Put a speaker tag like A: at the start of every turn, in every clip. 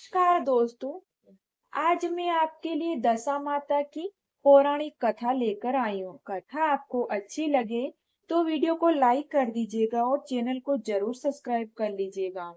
A: नमस्कार दोस्तों। आज मैं आपके लिए दशा माता की पौराणिक कथा लेकर आई हूँ। कथा आपको अच्छी लगे तो वीडियो को लाइक कर दीजिएगा और चैनल को जरूर सब्सक्राइब कर लीजिएगा।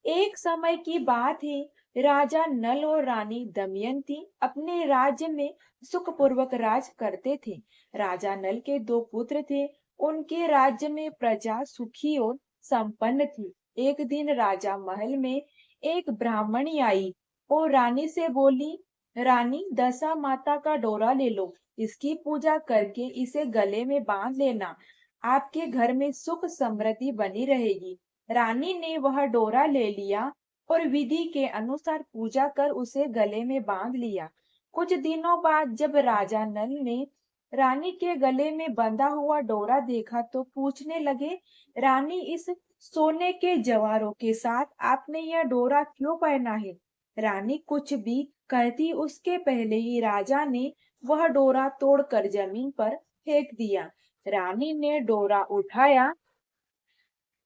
A: एक समय की बात है, राजा नल और रानी दमयंती अपने राज्य में सुखपूर्वक राज करते थे। राजा नल के दो पुत्र थे। उनके राज्य में प्रजा सुखी और संपन्न थी। एक दिन राजा महल में एक ब्राह्मणी आई और रानी से बोली, रानी, दशा माता का डोरा ले लो। इसकी पूजा करके इसे गले में बांध लेना। आपके घर में सुख समृद्धि बनी रहेगी। रानी ने वह डोरा ले लिया और विधि के अनुसार पूजा कर उसे गले में बांध लिया। कुछ दिनों बाद जब राजा नल ने रानी के गले में बंधा हुआ डोरा देखा तो पूछने लगे, रानी, इस सोने के जवारों के साथ आपने यह डोरा क्यों पहना है? रानी कुछ भी कहती उसके पहले ही राजा ने वह डोरा तोड़कर जमीन पर फेंक दिया। रानी ने डोरा उठाया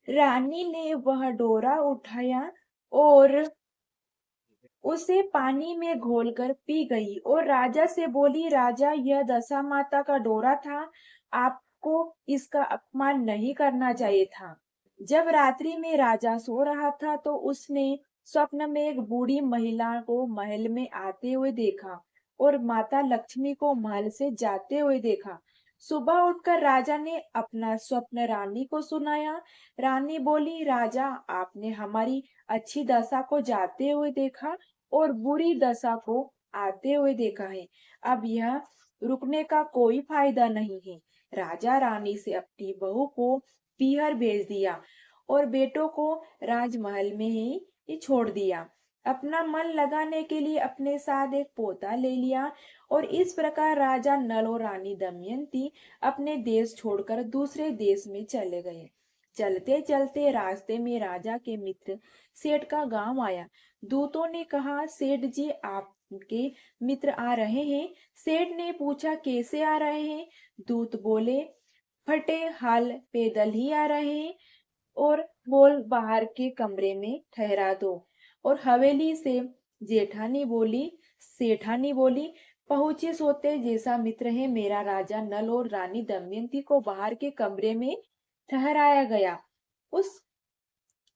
A: रानी ने वह डोरा उठाया और उसे पानी में घोलकर पी गई और राजा से बोली, राजा, यह दशा माता का डोरा था। आपको इसका अपमान नहीं करना चाहिए था। जब रात्रि में राजा सो रहा था तो उसने स्वप्न में एक बूढ़ी महिला को महल में आते हुए देखा और माता लक्ष्मी को महल से जाते हुए देखा। सुबह उठकर राजा ने अपना स्वप्न रानी को सुनाया। रानी बोली, राजा, आपने हमारी अच्छी दशा को जाते हुए देखा और बुरी दशा को आते हुए देखा है। अब यह रुकने का कोई फायदा नहीं है। राजा रानी से अपनी बहू को पीहर भेज दिया और बेटों को राजमहल में ही छोड़ दिया। अपना मन लगाने के लिए अपने साथ एक पोता ले लिया और इस प्रकार राजा नल और रानी दमयंती अपने देश छोड़कर दूसरे देश में चले गए। चलते चलते रास्ते में राजा के मित्र सेठ का गांव आया। दूतों ने कहा, सेठ जी, आपके मित्र आ रहे हैं। सेठ ने पूछा, कैसे आ रहे हैं? दूत बोले, फटे हाल पैदल ही आ रहे हैं और बोल बाहर के कमरे में ठहरा दो। और हवेली से सेठानी बोली, पहुंचे सोते जैसा मित्र है मेरा। राजा नल और रानी दमयंती को बाहर के कमरे में ठहराया गया। उस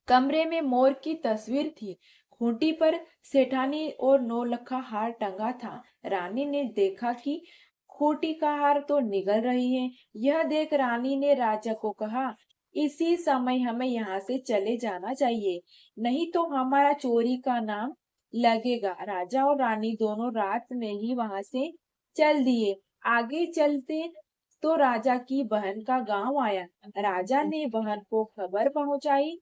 A: कमरे में मोर की तस्वीर थी। खूंटी पर सेठानी और नौलखा हार टंगा था। रानी ने देखा कि खूंटी का हार तो निगल रही है। यह देख रानी ने राजा को कहा, इसी समय हमें यहाँ से चले जाना चाहिए, नहीं तो हमारा चोरी का नाम लगेगा। राजा और रानी दोनों रात में ही वहां से चल दिए। आगे चलते तो राजा की बहन का गांव आया। राजा ने बहन को खबर पहुंचाई,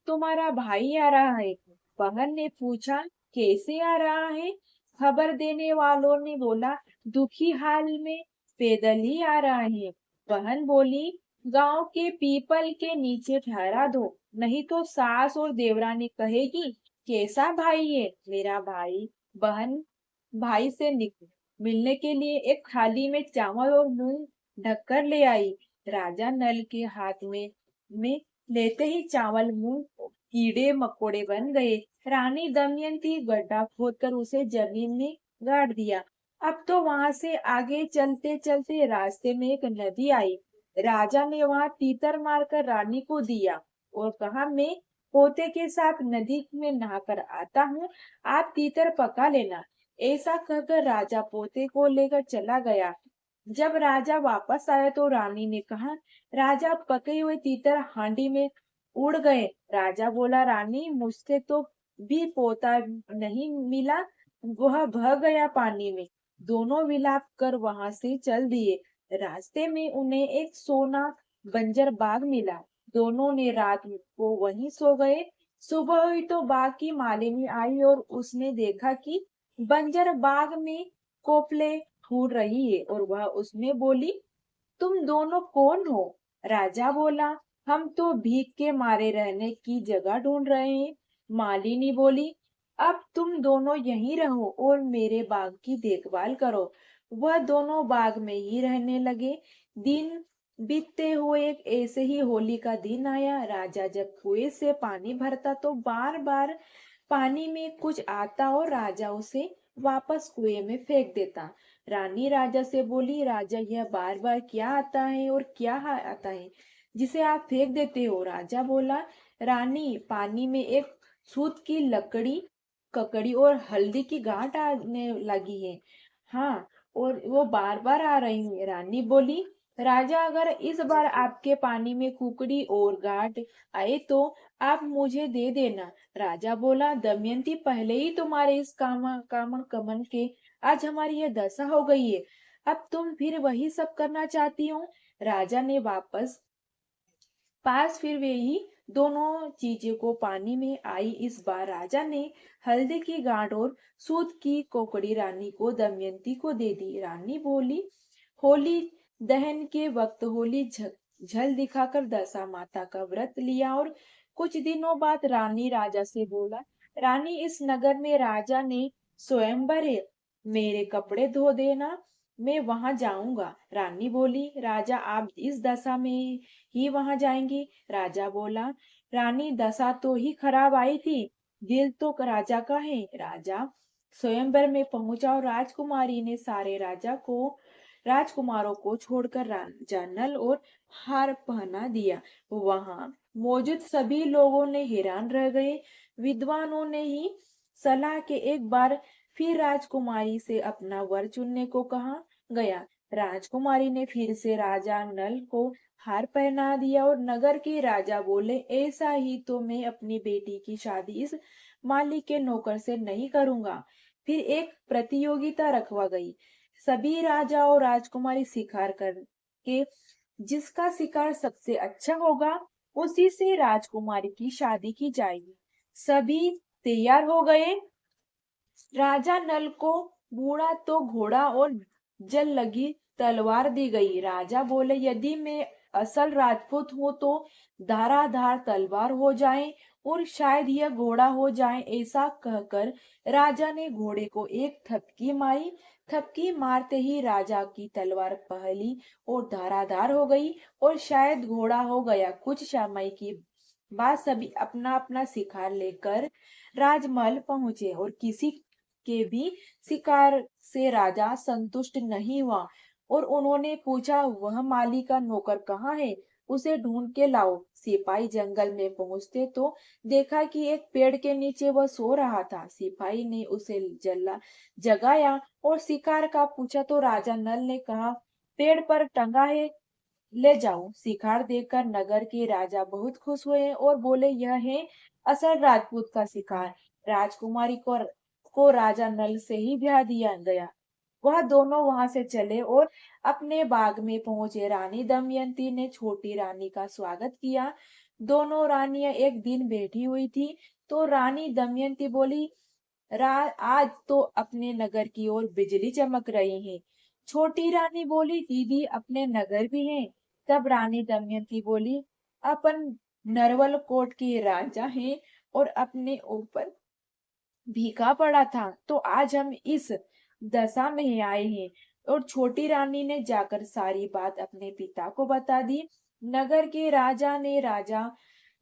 A: तुम्हारा भाई आ रहा है। बहन ने पूछा, कैसे आ रहा है? खबर देने वालों ने बोला, दुखी हाल में पैदल ही आ रहा है। बहन बोली, गांव के पीपल के नीचे ठहरा दो, नहीं तो सास और देवरानी कहेगी, कैसा भाई है मेरा भाई। बहन भाई से मिलने के लिए एक थाली में चावल और मूंग ढककर ले आई। राजा नल के हाथ में लेते ही चावल मूंग कीड़े मकोड़े बन गए। रानी दमयंती गड्ढा खोदकर उसे जमीन में गाड़ दिया। अब तो वहां से आगे चलते चलते रास्ते में एक नदी आई। राजा ने वहां तीतर मारकर रानी को दिया और कहा, मैं पोते के साथ नदी में नहाकर आता हूँ, आप तीतर पका लेना। ऐसा कहकर राजा पोते को लेकर चला गया। जब राजा वापस आया तो रानी ने कहा, राजा, पके हुए तीतर हांडी में उड़ गए। राजा बोला, रानी, मुझसे तो भी पोता नहीं मिला, वह बह गया पानी में। दोनों विलाप कर वहां से चल दिए। रास्ते में उन्हें एक सोना बंजर बाग मिला। दोनों ने रात को वहीं सो गए। सुबह हुई तो बाग की मालिनी आई और उसने देखा कि बंजर बाग में कोपले ढूंढ रही है और वह उसमें बोली, तुम दोनों कौन हो? राजा बोला, हम तो भीख के मारे रहने की जगह ढूंढ रहे हैं। मालिनी बोली, अब तुम दोनों यहीं रहो और मेरे बाग की देखभाल करो। वह दोनों बाग में ही रहने लगे। दिन बीतते हुए एक ऐसे ही होली का दिन आया। राजा जब कुएं से पानी भरता तो बार बार पानी में कुछ आता और राजा उसे वापस कुएं में फेंक देता। रानी राजा से बोली, राजा यह बार बार क्या आता है और क्या आता है जिसे आप फेंक देते हो? राजा बोला, रानी, पानी में एक सूत की लकड़ी, ककड़ी और हल्दी की गांठ आने लगी है। हाँ, और वो बार बार आ रही है। रानी बोली, राजा, अगर इस बार आपके पानी में कुकड़ी और गांठ आए तो आप मुझे दे देना। राजा बोला, दमयंती, पहले ही तुम्हारे इस कामन कमन के आज हमारी यह दशा हो गई है, अब तुम फिर वही सब करना चाहती हो? राजा ने वापस पास फिर वही दोनों चीजें को पानी में आई। इस बार राजा ने हल्दी की गांठ और सूत की कोकड़ी रानी को, दमयंती को दे दी। रानी बोली, होली दहन के वक्त होली झल दिखाकर दशा माता का व्रत लिया और कुछ दिनों बाद रानी राजा से बोला, रानी, इस नगर में राजा ने स्वयंवर है, मेरे कपड़े धो देना, मैं वहां जाऊंगा। रानी बोली, राजा, आप इस दशा में ही वहां जाएंगी? राजा बोला, रानी, दशा तो ही खराब आई थी, दिल तो राजा का है। राजा स्वयंवर में पहुंचा और राजकुमारी ने सारे राजकुमारों को छोड़कर राजा नल और हार पहना दिया। वहां मौजूद सभी लोगों ने हैरान रह गए। विद्वानों ने ही सलाह के एक बार फिर राजकुमारी से अपना वर चुनने को कहा गया। राजकुमारी ने फिर से राजा नल को हार पहना दिया और नगर के राजा बोले, ऐसा ही तो मैं अपनी बेटी की शादी इस माली के नौकर से नहीं करूंगा। फिर एक प्रतियोगिता रखवा गई। सभी राजा और राजकुमारी शिकार करके जिसका शिकार सबसे अच्छा होगा उसी से राजकुमारी की शादी की जाएगी। सभी तैयार हो गए। राजा नल को बूढ़ा तो घोड़ा और जल लगी तलवार दी गई। राजा बोले, यदि मैं असल राजपूत हूं तो धाराधार तलवार हो जाए और शायद यह घोड़ा हो जाए। ऐसा कहकर राजा ने घोड़े को एक थपकी मारी। थपकी मारते ही राजा की तलवार पहली और धाराधार हो गई और शायद घोड़ा हो गया। कुछ समय की बाद सभी अपना अपना शिकार लेकर राजमहल पहुंचे और किसी के भी शिकार से राजा संतुष्ट नहीं हुआ और उन्होंने पूछा, वह माली का नौकर कहाँ है? उसे ढूंढ के लाओ। सिपाही जंगल में पहुंचते तो देखा कि एक पेड़ के नीचे वह सो रहा था। सिपाही ने उसे जगाया और शिकार का पूछा तो राजा नल ने कहा, पेड़ पर टंगा है, ले जाओ। शिकार देखकर नगर के राजा बहुत खुश हुए और बोले, यह है असल राजपूत का शिकार। राजकुमारी को राजा नल से ही ब्याह दिया गया। वह दोनों वहां से चले और अपने बाग में पहुंचे। रानी दमयंती ने छोटी रानी का स्वागत किया। दोनों रानियां एक दिन बैठी हुई थी तो रानी दमयंती बोली, आज तो अपने नगर की ओर बिजली चमक रही है। छोटी रानी बोली, दीदी, अपने नगर भी है। तब रानी दमयंती बोली, अपन नरवल कोट के राजा हैं और अपने ऊपर भीगा पड़ा था तो आज हम इस दशा में आए हैं। और छोटी रानी ने जाकर सारी बात अपने पिता को बता दी। नगर के राजा ने राजा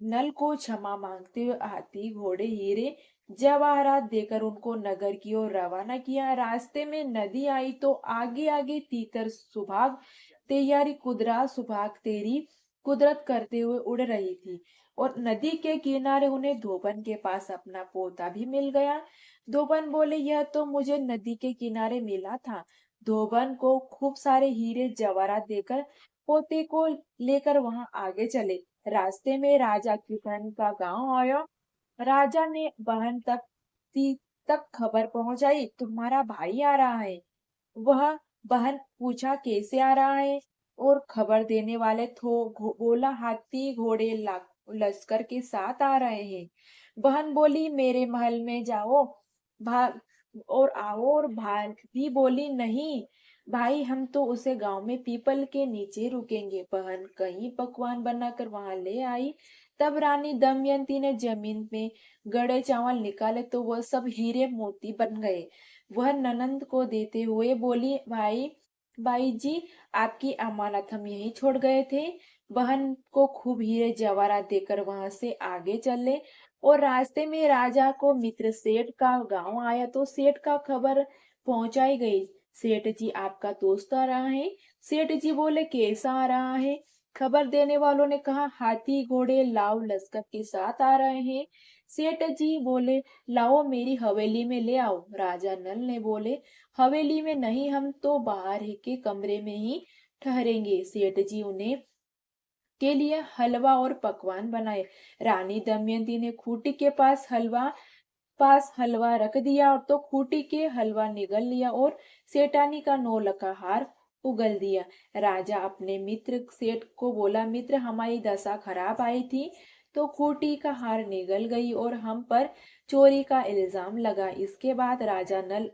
A: नल को क्षमा मांगते हुए हाथी, घोड़े, हीरे जवाहरात देकर उनको नगर की ओर रवाना किया। रास्ते में नदी आई तो आगे आगे तीतर सुभाग तैयारी कुदरा सुभाग तेरी कुदरत करते हुए उड़ रही थी और नदी के किनारे उन्हें धोबन के पास अपना पोता भी मिल गया। धोबन बोले, यह तो मुझे नदी के किनारे मिला था। धोबन को खूब सारे हीरे जवाहरात देकर पोते को लेकर वहां आगे चले। रास्ते में राजा की बहन का गांव आया। राजा ने बहन तक खबर पहुंचाई, तुम्हारा भाई आ रहा है। वह बहन पूछा, कैसे आ रहा है? और खबर देने वाले बोला, हाथी घोड़े लश्कर के साथ आ रहे हैं। बहन बोली, मेरे महल में जाओ भाग और आओ। और भाभी बोली, नहीं भाई, हम तो उसे गांव में पीपल के नीचे रुकेंगे। बहन कहीं पकवान बनाकर वहां ले आई। तब रानी दमयंती ने जमीन में गड़े चावल निकाले तो वह सब हीरे मोती बन गए। वह ननंद को देते हुए बोली, भाई जी, आपकी अमानत हम यहीं छोड़ गए थे। बहन को खूब हीरे जवाहरात देकर वहां से आगे चले और रास्ते में राजा को मित्र सेठ का गांव आया तो सेठ का खबर पहुंचाई गई। सेठ जी आपका दोस्त आ रहा है। सेठ जी बोले कैसा आ रहा है। खबर देने वालों ने कहा हाथी घोड़े लाव लश्कर के साथ आ रहे हैं। सेठ जी बोले लाओ मेरी हवेली में ले आओ। राजा नल ने बोले हवेली में नहीं, हम तो बाहर के कमरे में ही ठहरेंगे। सेठ जी उन्हें के लिए हलवा और पकवान बनाए। रानी दमयंती ने खूंटी के पास हलवा रख दिया और तो खूंटी के हलवा निगल लिया और सेठानी का 9 लखा हार उगल दिया। राजा अपने मित्र सेठ को बोला मित्र हमारी दशा खराब आई थी तो खूंटी का हार निगल गई और हम पर चोरी का इल्जाम लगा। इसके बाद राजा नल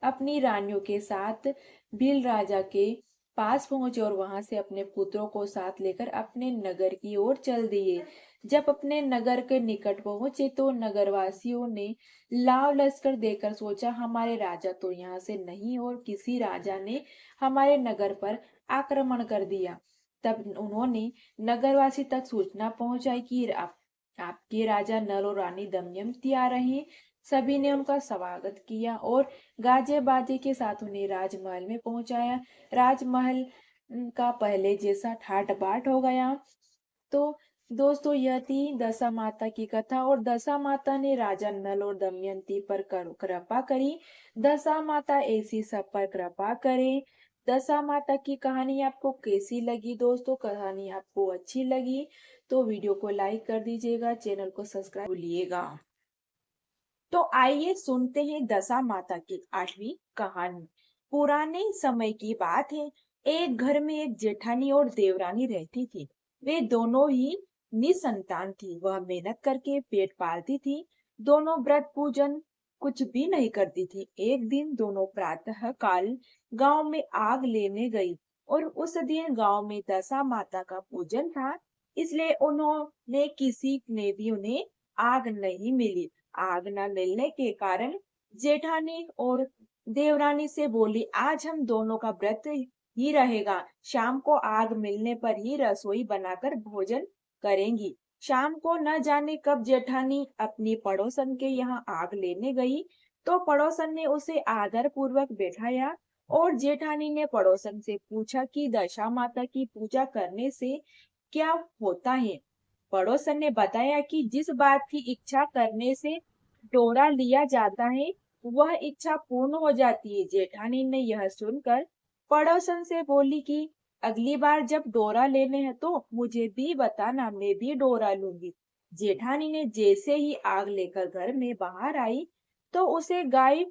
A: अपनी रानियों के साथ भील राजा के पास पहुंचे और वहां से अपने पुत्रों को साथ लेकर अपने नगर की ओर चल दिए। जब अपने नगर के निकट पहुंचे तो नगरवासियों ने लाव लश्कर देखकर सोचा हमारे राजा तो यहाँ से नहीं और किसी राजा ने हमारे नगर पर आक्रमण कर दिया। तब उन्होंने नगरवासी तक सूचना पहुंचाई कि आपके राजा नल और रानी दमयंती आ रहे हैं। सभी ने उनका स्वागत किया और गाजे बाजे के साथ उन्हें राजमहल में पहुंचाया। राजमहल का पहले जैसा ठाट बाट हो गया। तो दोस्तों यह थी दशा माता की कथा और दशा माता ने राजा नल और दमयंती पर कृपा करी। दशा माता ऐसी सब पर कृपा करे। दशा माता की कहानी आपको कैसी लगी दोस्तों? कहानी आपको अच्छी लगी तो वीडियो को लाइक कर दीजिएगा, चैनल को सब्सक्राइब भूलिएगा। तो आइए सुनते हैं दशा माता की 8वीं कहानी। पुराने समय की बात है। एक घर में एक जेठानी और देवरानी रहती थी। वे दोनों ही निसंतान थी। वह मेहनत करके पेट पालती थी। दोनों व्रत पूजन कुछ भी नहीं करती थी। एक दिन दोनों प्रातः काल गांव में आग लेने गई और उस दिन गांव में दशा माता का पूजन था, इसलिए उन्होंने किसी ने भी उन्हें आग नहीं मिली। आग न मिलने के कारण जेठानी और देवरानी से बोली आज हम दोनों का व्रत ही रहेगा। शाम को आग मिलने पर ही रसोई बनाकर भोजन करेंगी। शाम को न जाने कब जेठानी अपनी पड़ोसन के यहाँ आग लेने गई तो पड़ोसन ने उसे आदर पूर्वक बैठाया और जेठानी ने पड़ोसन से पूछा कि दशा माता की पूजा करने से क्या होता है। पड़ोसन ने बताया कि जिस बात की इच्छा करने से डोरा लिया जाता है वह इच्छा पूर्ण हो जाती है। जेठानी ने यह सुनकर पड़ोसन से बोली कि अगली बार जब डोरा लेने हैं तो मुझे भी बताना, मैं भी डोरा लूंगी। जेठानी ने जैसे ही आग लेकर घर में बाहर आई तो उसे गाय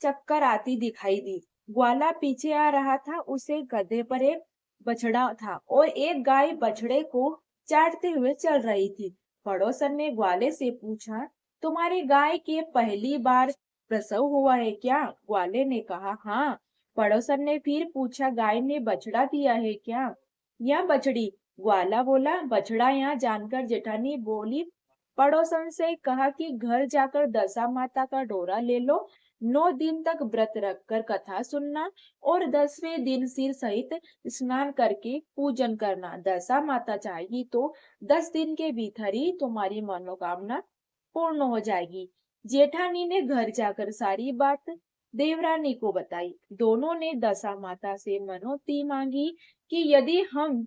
A: चक्कर आती दिखाई दी। ग्वाला पीछे आ रहा था, उसे गधे पर एक बछड़ा था और एक गाय बछड़े को चाटते हुए चल रही थी। पड़ोसन ने ग्वाले से पूछा तुम्हारी गाय के पहली बार प्रसव हुआ है क्या? ग्वाले ने कहा हाँ। पड़ोसन ने फिर पूछा गाय ने बछड़ा दिया है क्या या बछड़ी? ग्वाला बोला बछड़ा। यहाँ जानकर जेठानी बोली पड़ोसन से कहा कि घर जाकर दशा माता का डोरा ले लो। 9 दिन तक व्रत रखकर कथा सुनना और 10वें दिन सिर सहित स्नान करके पूजन करना। दशा माता चाहेगी तो 10 दिन के भीतर ही तुम्हारी मनोकामना पूर्ण हो जाएगी। जेठानी ने घर जाकर सारी बात देवरानी को बताई। दोनों ने दशा माता से मनोती मांगी कि यदि हम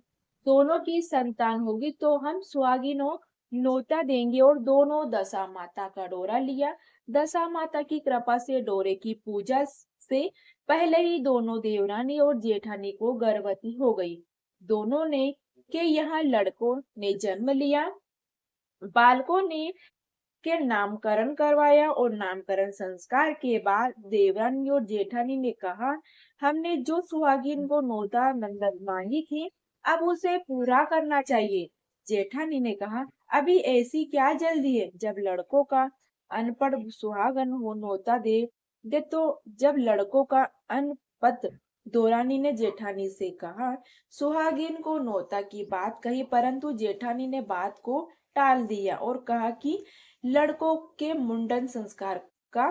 A: दोनों की संतान होगी तो हम सुहागिनों न्योता देंगे और दोनों दशा माता का डोरा लिया। दशा माता की कृपा से डोरे की पूजा से पहले ही दोनों देवरानी और जेठानी को गर्भवती हो गई। दोनों ने के यहाँ लड़कों ने जन्म लिया। बालकों ने के नामकरण करवाया और नामकरण संस्कार के बाद देवरानी और जेठानी ने कहा हमने जो सुहागिन को नोता नंदन मांगी थी अब उसे पूरा करना चाहिए। जेठानी ने कहा अभी ऐसी क्या जल्दी है, जब लड़कों का अनपढ़ सुहागन हो नोता दे तो जब लड़कों का अनपढ़। देवरानी ने जेठानी से कहा सुहागिन को नोता की बात कही परंतु जेठानी ने बात को टाल दिया और कहा कि लड़कों के मुंडन संस्कार का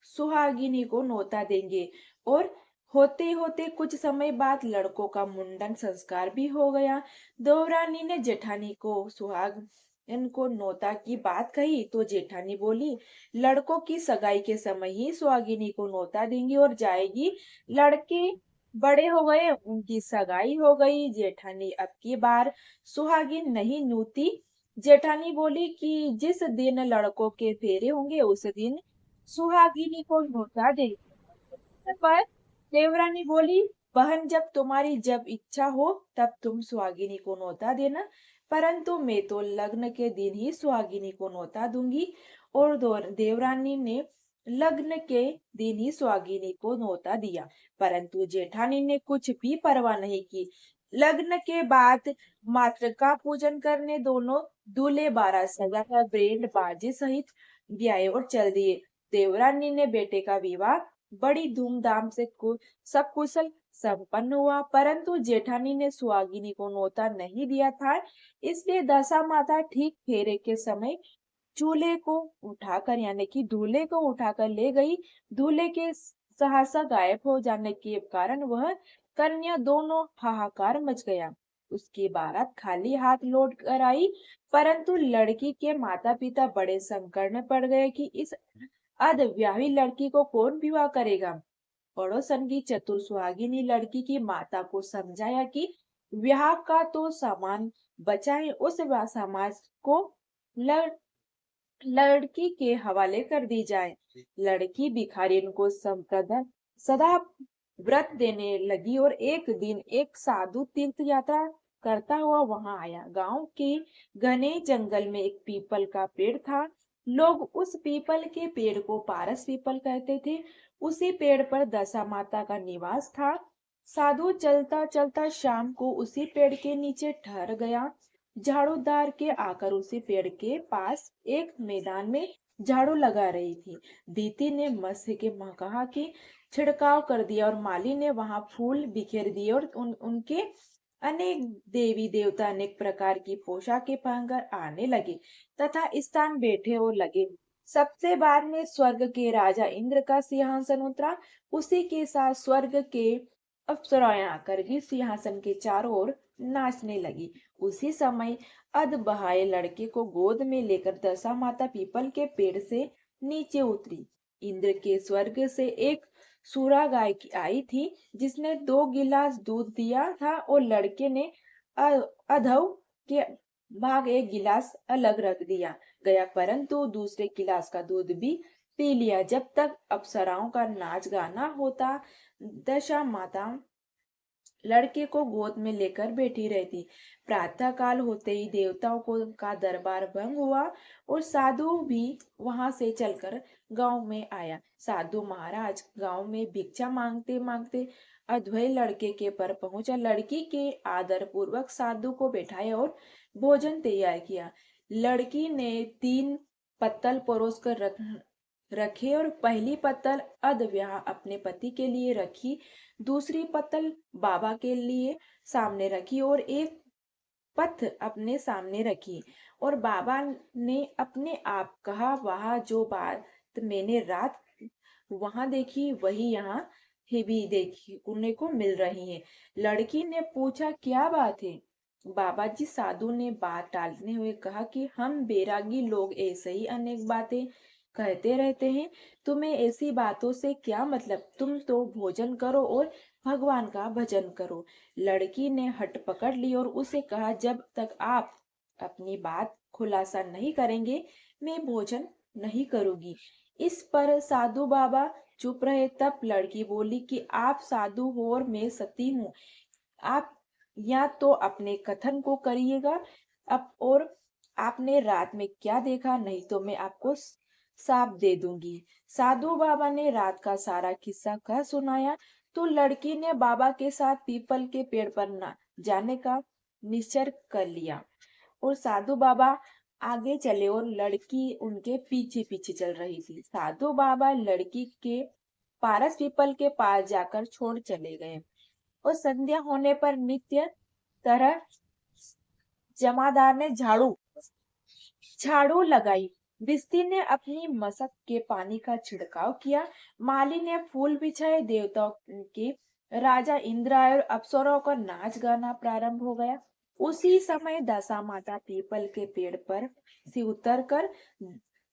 A: सुहागिनी को न्योता देंगे और होते होते कुछ समय बाद लड़कों का मुंडन संस्कार भी हो गया। देवरानी ने जेठानी को सुहाग इनको नोता की बात कही तो जेठानी बोली, लड़कों की सगाई के समय ही सुहागिनी को नोता देंगी और जाएगी। लड़के बड़े हो गए, उनकी सगाई हो गई। जेठानी अब की बार सुहागिन नहीं नूती। जेठानी बोली कि जिस दिन लड़कों के फेरे होंगे उस दिन सुहागिनी को नोता देंगे। पर देवरानी बोली, बहन जब तुम्हारी जब इच्छा हो तब तुम सुहागिनी को न्योता देना, परंतु मैं तो लग्न के दिन ही सुहागिनी को न्योता दूंगी। और देवरानी ने लग्न के दिन ही सुहागिनी को न्योता दिया, परंतु जेठानी ने कुछ भी परवाह नहीं की। लग्न के बाद मातृका पूजन करने दोनों दूल्हे बारात सजा बैंड बाजे सहित ब्याहे और चल दिए। देवरानी ने बेटे का विवाह बड़ी धूमधाम से सब कुशल संपन्न हुआ, परंतु जेठानी ने सुहागिनी को न्योता नहीं दिया था। इसलिए दशा माता ठीक फेरे के समय चूल्हे को उठाकर यानी कि दूल्हे को उठाकर ले गई। दूल्हे के सहसा गायब हो जाने के कारण वह कन्या दोनों हाहाकार मच गया। उसकी बारात खाली हाथ लौट कर आई, परंतु लड़की के माता पिता बड़े संकट में पड़ गए कि इस अर्धव्याही लड़की को कौन विवाह करेगा। पड़ोसन की चतुर सुहागिनी लड़की की माता को समझाया कि ब्याह का तो सामान बचा है, उस समाज को लड़, लड़की के हवाले कर दी जाए। लड़की भिखारिन को संप्रदा सदा व्रत देने लगी और एक दिन एक साधु तीर्थ यात्रा करता हुआ वहां आया। गांव के घने जंगल में एक पीपल का पेड़ था। लोग उस पीपल के पेड़ को पारस पीपल कहते थे। उसी पेड़ पर दशा माता का निवास था। साधु चलता चलता शाम को उसी पेड़ के नीचे ठहर गया। झाड़ूदार के आकर उसी पेड़ के पास एक मैदान में झाड़ू लगा रही थी। दीति ने मत्स्य के कहा कि छिड़काव कर दिया और माली ने वहां फूल बिखेर दिए और उनके अनेक देवी देवता अनेक प्रकार की पोशाकें पहनकर आने लगे तथा स्थान बैठे और लगे। सबसे बाद में स्वर्ग के राजा इंद्र का सिंहासन उतरा। उसी के साथ स्वर्ग के अप्सराएं आकर भी सिंहासन के चारों ओर नाचने लगी। उसी समय अधबहाए लड़के को गोद में लेकर दशा माता पीपल के पेड़ से नीचे उतरी। इंद्र के स्वर्ग से एक सूरा गाय की आई थी, जिसने 2 गिलास दूध दिया था और लड़के ने अधव के भाग एक गिलास अलग रख दिया गया, परंतु दूसरे गिलास का दूध भी पी लिया। जब तक अप्सराओं का नाच गाना होता, दशा माता लड़के को गोद में लेकर बैठी रहती। प्रातः काल होते ही देवताओं को का दरबार भंग हुआ और साधु भी वहां से चलकर गांव में आया। साधु महाराज गांव में भिक्षा मांगते मांगते अद्वैय लड़के के पर पहुंचा। लड़की के आदर पूर्वक साधु को बैठाया और भोजन तैयार किया। लड़की ने 3 पत्तल परोस कर रखे और पहली पत्तल अधव्याह अपने पति के लिए रखी, दूसरी पत्तल बाबा के लिए सामने रखी और एक पथ अपने सामने रखी। और बाबा ने अपने आप कहा, वहां जो बात मैंने रात वहां देखी वही यहाँ ही भी देखने को मिल रही है। लड़की ने पूछा, क्या बात है? बाबा जी, साधु ने बात टालते हुए कहा कि हम बैरागी लोग ऐसे ही अनेक बातें कहते रहते हैं। तुम्हें ऐसी बातों से क्या मतलब? तुम तो भोजन करो और भगवान का भजन करो। लड़की ने हट पकड़ ली और उसे कहा, जब तक आप अपनी बात खुलासा नहीं करेंगे मैं भोजन नहीं करूंगी। इस पर साधु बाबा चुप रहे। तब लड़की बोली कि आप साधु हो और मैं सती हूँ। आप या तो अपने कथन को करिएगा अब, और आपने रात में क्या देखा, नहीं तो मैं आपको साप दे दूंगी। साधु बाबा ने रात का सारा किस्सा कह सुनाया तो लड़की ने बाबा के साथ पीपल के पेड़ पर न जाने का निश्चय कर लिया और साधु बाबा आगे चले और लड़की उनके पीछे पीछे चल रही थी। साधु बाबा लड़की के पारस पीपल के पास जाकर छोड़ चले गए और संध्या होने पर नित्य तरह जमादार ने झाड़ू झाड़ू लगाई। बिस्ती ने अपनी मशक के पानी का छिड़काव किया। माली ने फूल बिछाए। देवताओं के राजा इंद्र आए और अप्सराओं का नाच गाना प्रारंभ हो गया। उसी समय दशा माता पीपल के पेड़ पर से उतरकर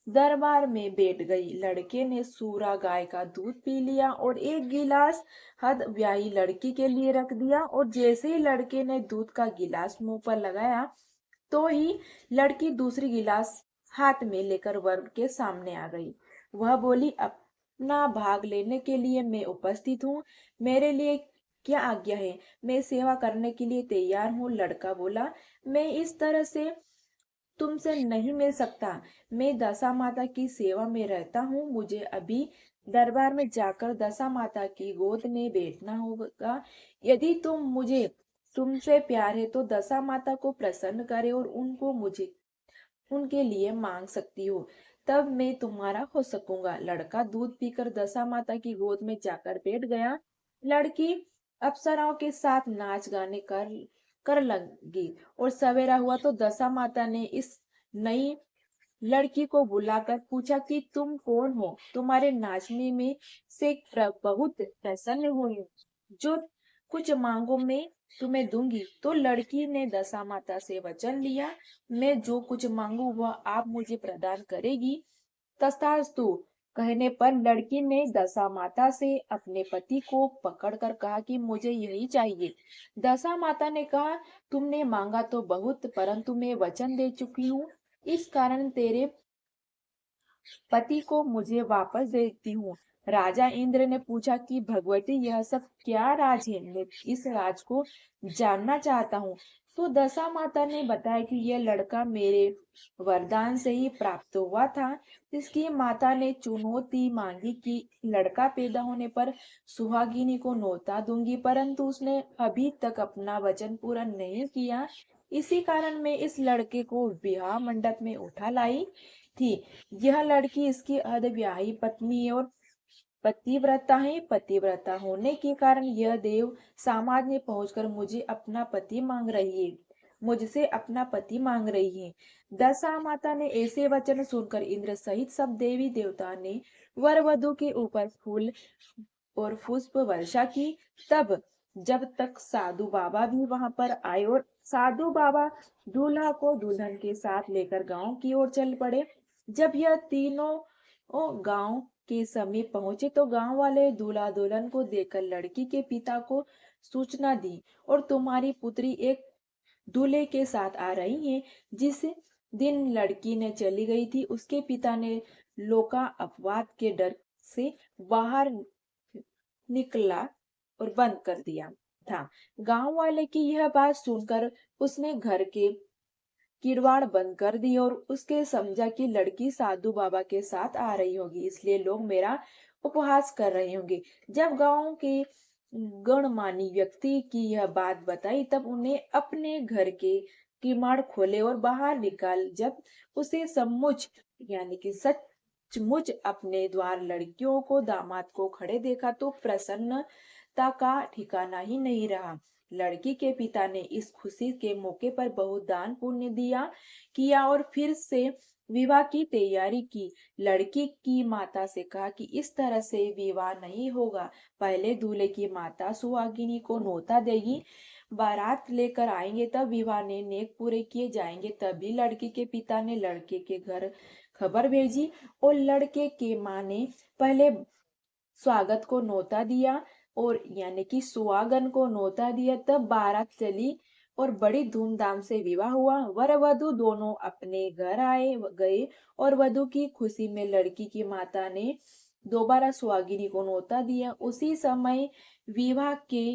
A: दरबार में बैठ गई। लड़के ने सूरा गाय का दूध पी लिया और एक गिलास हद ब्याही लड़की के लिए रख दिया, और जैसे ही लड़के ने दूध का गिलास मुंह पर लगाया तो ही लड़की दूसरी गिलास हाथ में लेकर वर के सामने आ गई। वह बोली, अपना भाग लेने के लिए मैं उपस्थित हूँ। मेरे लिए क्या आज्ञा है? मैं सेवा करने के लिए तैयार हूँ। लड़का बोला, मैं इस तरह से तुमसे नहीं मिल सकता। मैं दशा माता की सेवा में रहता हूँ। मुझे अभी दरबार में जाकर दशा माता की गोद में बैठना होगा। यदि मुझे तुमसे प्यार है तो दशा माता को प्रसन्न करे और उनको मुझे उनके लिए मांग सकती हो, तब मैं तुम्हारा हो सकूंगा। लड़का दूध पीकर दशा माता की गोद में जाकर बैठ गया। लड़की अप्सराओं के साथ नाच गाने कर कर लगी, और सवेरा हुआ तो दशा माता ने इस नई लड़की को बुलाकर पूछा कि तुम कौन हो? तुम्हारे नाचने में से बहुत प्रसन्न हुई हूँ। जो कुछ मांगो मैं तुम्हें दूंगी। तो लड़की ने दशा माता से वचन लिया, मैं जो कुछ मांगू वह आप मुझे प्रदान करेगी। तथास्तु कहने पर लड़की ने दशा माता से अपने पति को पकड़कर कहा कि मुझे यही चाहिए। दशा माता ने कहा, तुमने मांगा तो बहुत, परंतु मैं वचन दे चुकी हूँ, इस कारण तेरे पति को मुझे वापस देती हूँ। राजा इंद्र ने पूछा कि भगवती, यह सब क्या राज है? मैं इस राज को जानना चाहता हूँ। तो दशा माता ने बताया कि यह लड़का मेरे वरदान से ही प्राप्त हुआ था। इसकी माता ने चुनौती मांगी कि लड़का पैदा होने पर सुहागिनी को न्योता दूंगी, परंतु उसने अभी तक अपना वचन पूरा नहीं किया। इसी कारण मैं इस लड़के को विवाह मंडप में उठा लाई थी। यह लड़की इसकी अर्धविवाही पत्नी और पतिव्रता है। पतिव्रता होने के कारण यह देव समाज में पहुंचकर मुझसे अपना पति मांग रही है। दशा माता ने ऐसे वचन सुनकर इंद्र सहित सब देवी देवता ने वर वधु के ऊपर फूल और पुष्प वर्षा की। तब जब तक साधु बाबा भी वहां पर आए, और साधु बाबा दूल्हा को दुल्हन के साथ लेकर गांव की ओर चल पड़े। जब यह तीनों गांव के समीप पहुंचे तो गांव वाले दूल्हा दुल्हन को देखकर लड़की के पिता को सूचना दी, और तुम्हारी पुत्री एक दूल्हे के साथ आ रही है। जिस दिन लड़की ने चली गई थी उसके पिता ने लोका अपवाद के डर से बाहर निकला और बंद कर दिया था। गांव वाले की यह बात सुनकर उसने घर के किरवाड़ बंद कर दी, और उसके समझा कि लड़की साधु बाबा के साथ आ रही होगी, इसलिए लोग मेरा उपहास कर रहे होंगे। जब गांव के गणमान्य व्यक्ति की यह बात बताई तब उन्हें अपने घर के किवाड़ खोले और बाहर निकाल। जब उसे सचमुच यानी कि सचमुच अपने द्वार लड़कियों को दामाद को खड़े देखा तो प्रसन्नता का ठिकाना ही नहीं रहा। लड़की के पिता ने इस खुशी के मौके पर बहुत दान पुण्य किया और फिर से विवाह की तैयारी की। लड़की की माता से कहा कि इस तरह से विवाह नहीं होगा। पहले दूल्हे की माता सुहागिनी को न्योता देगी, बारात लेकर आएंगे, तब विवाह ने नेक पूरे किए जाएंगे। तभी लड़की के पिता ने लड़के के घर खबर भेजी, और लड़के के माँ ने पहले स्वागत को न्योता दिया, और यानी कि सुहागन को न्योता दिया। तब बारात चली और बड़ी धूमधाम से विवाह हुआ। वर वधु दोनों अपने घर आए गए, और वधु की खुशी में लड़की की माता ने दोबारा सुहागिनी को न्योता दिया। उसी समय विवाह के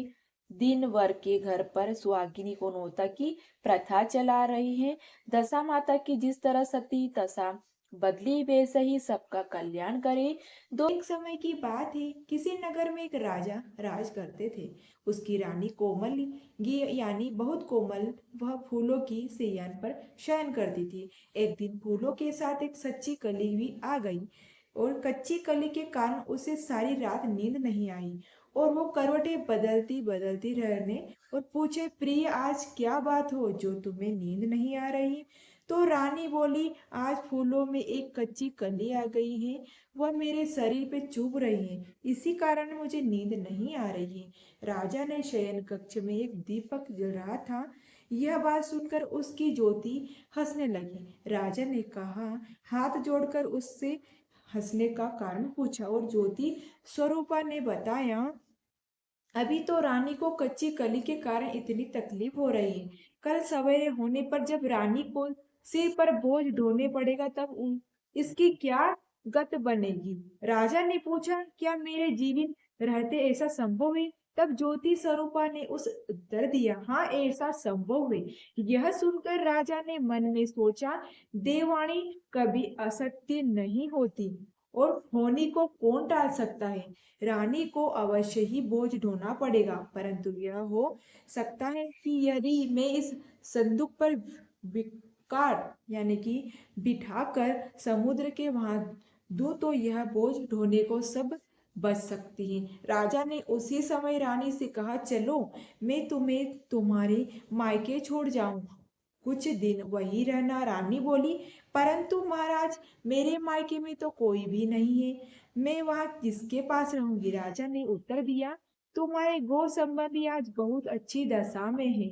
A: दिन वर के घर पर सुहागिनी को न्योता की प्रथा चला रही है। दशा माता की जिस तरह सती दशा बदली, वैसे ही सबका कल्याण करे। एक समय की बात है, किसी नगर में एक राजा राज करते थे। उसकी रानी कोमल यानी बहुत कोमल, वह फूलों की सैयान पर शयन करती थी। एक दिन फूलों के साथ एक सच्ची कली भी आ गई, और कच्ची कली के कारण उसे सारी रात नींद नहीं आई, और वो करवटें बदलती बदलती रहने और पूछे, प्रिय आज क्या बात हो जो तुम्हें नींद नहीं आ रही? तो रानी बोली, आज फूलों में एक कच्ची कली आ गई है, वह मेरे शरीर पे चुभ रही है, इसी कारण मुझे नींद नहीं आ रही है। राजा ने शयन कक्ष में एक दीपक जल रहा था, यह बात सुनकर उसकी ज्योति हंसने लगी। राजा ने कहा, हाथ जोड़कर उससे हंसने का कारण पूछा और ज्योति स्वरूपा ने बताया, अभी तो रानी को कच्ची कली के कारण इतनी तकलीफ हो रही है। कल सवेरे होने पर जब रानी को सिर पर बोझ ढोने पड़ेगा तब इसकी क्या गत बनेगी। राजा ने पूछा, क्या मेरे जीवित रहते ऐसा संभव है? तब ज्योति स्वरूपा ने उस उत्तर दिया, हाँ ऐसा संभव है। यह सुनकर राजा ने मन में सोचा, देववाणी कभी असत्य नहीं होती और होनी को कौन टाल सकता है। रानी को अवश्य ही बोझ ढोना पड़ेगा, परंतु यह हो सकता है कि यदि मैं इस संदूक पर विकार यानी कि बिठाकर समुद्र के वहां दूं तो यह बोझ ढोने को सब बच सकती है। राजा ने उसी समय रानी से कहा, चलो मैं तुम्हें तुम्हारे मायके छोड़ जाऊं, कुछ दिन वही रहना। रानी बोली, परंतु महाराज मेरे मायके में तो कोई भी नहीं है, मैं वहां किसके पास रहूंगी। राजा ने उत्तर दिया, तुम्हारे गो संबंधी आज बहुत अच्छी दशा में है,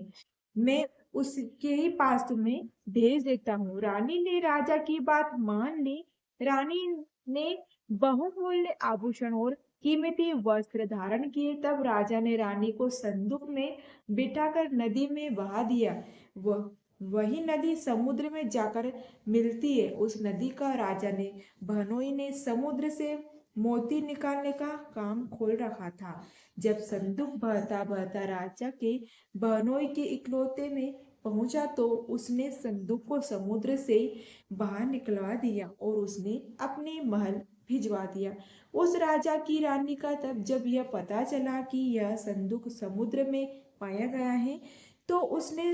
A: मैं उसके ही पास तुम्हें भेज देता हूँ। रानी ने राजा की बात मान ली। रानी ने बहुमूल्य आभूषण और कीमती वस्त्र धारण किए। तब राजा ने रानी को संदूक में बिठाकर नदी में बहा दिया। वह वही नदी समुद्र में जाकर मिलती है। उस नदी का राजा ने बहनोई ने समुद्र से मोती निकालने का काम खोल रखा था। जब संदूक बहता बहता राजा के बहनोई के इकलौते में पहुंचा तो उसने संदूक को समुद्र से बाहर निकलवा दिया और उसने अपने महल भिजवा दिया। उस राजा की रानी का तब जब यह पता चला कि यह संदूक समुद्र में पाया गया है तो उसने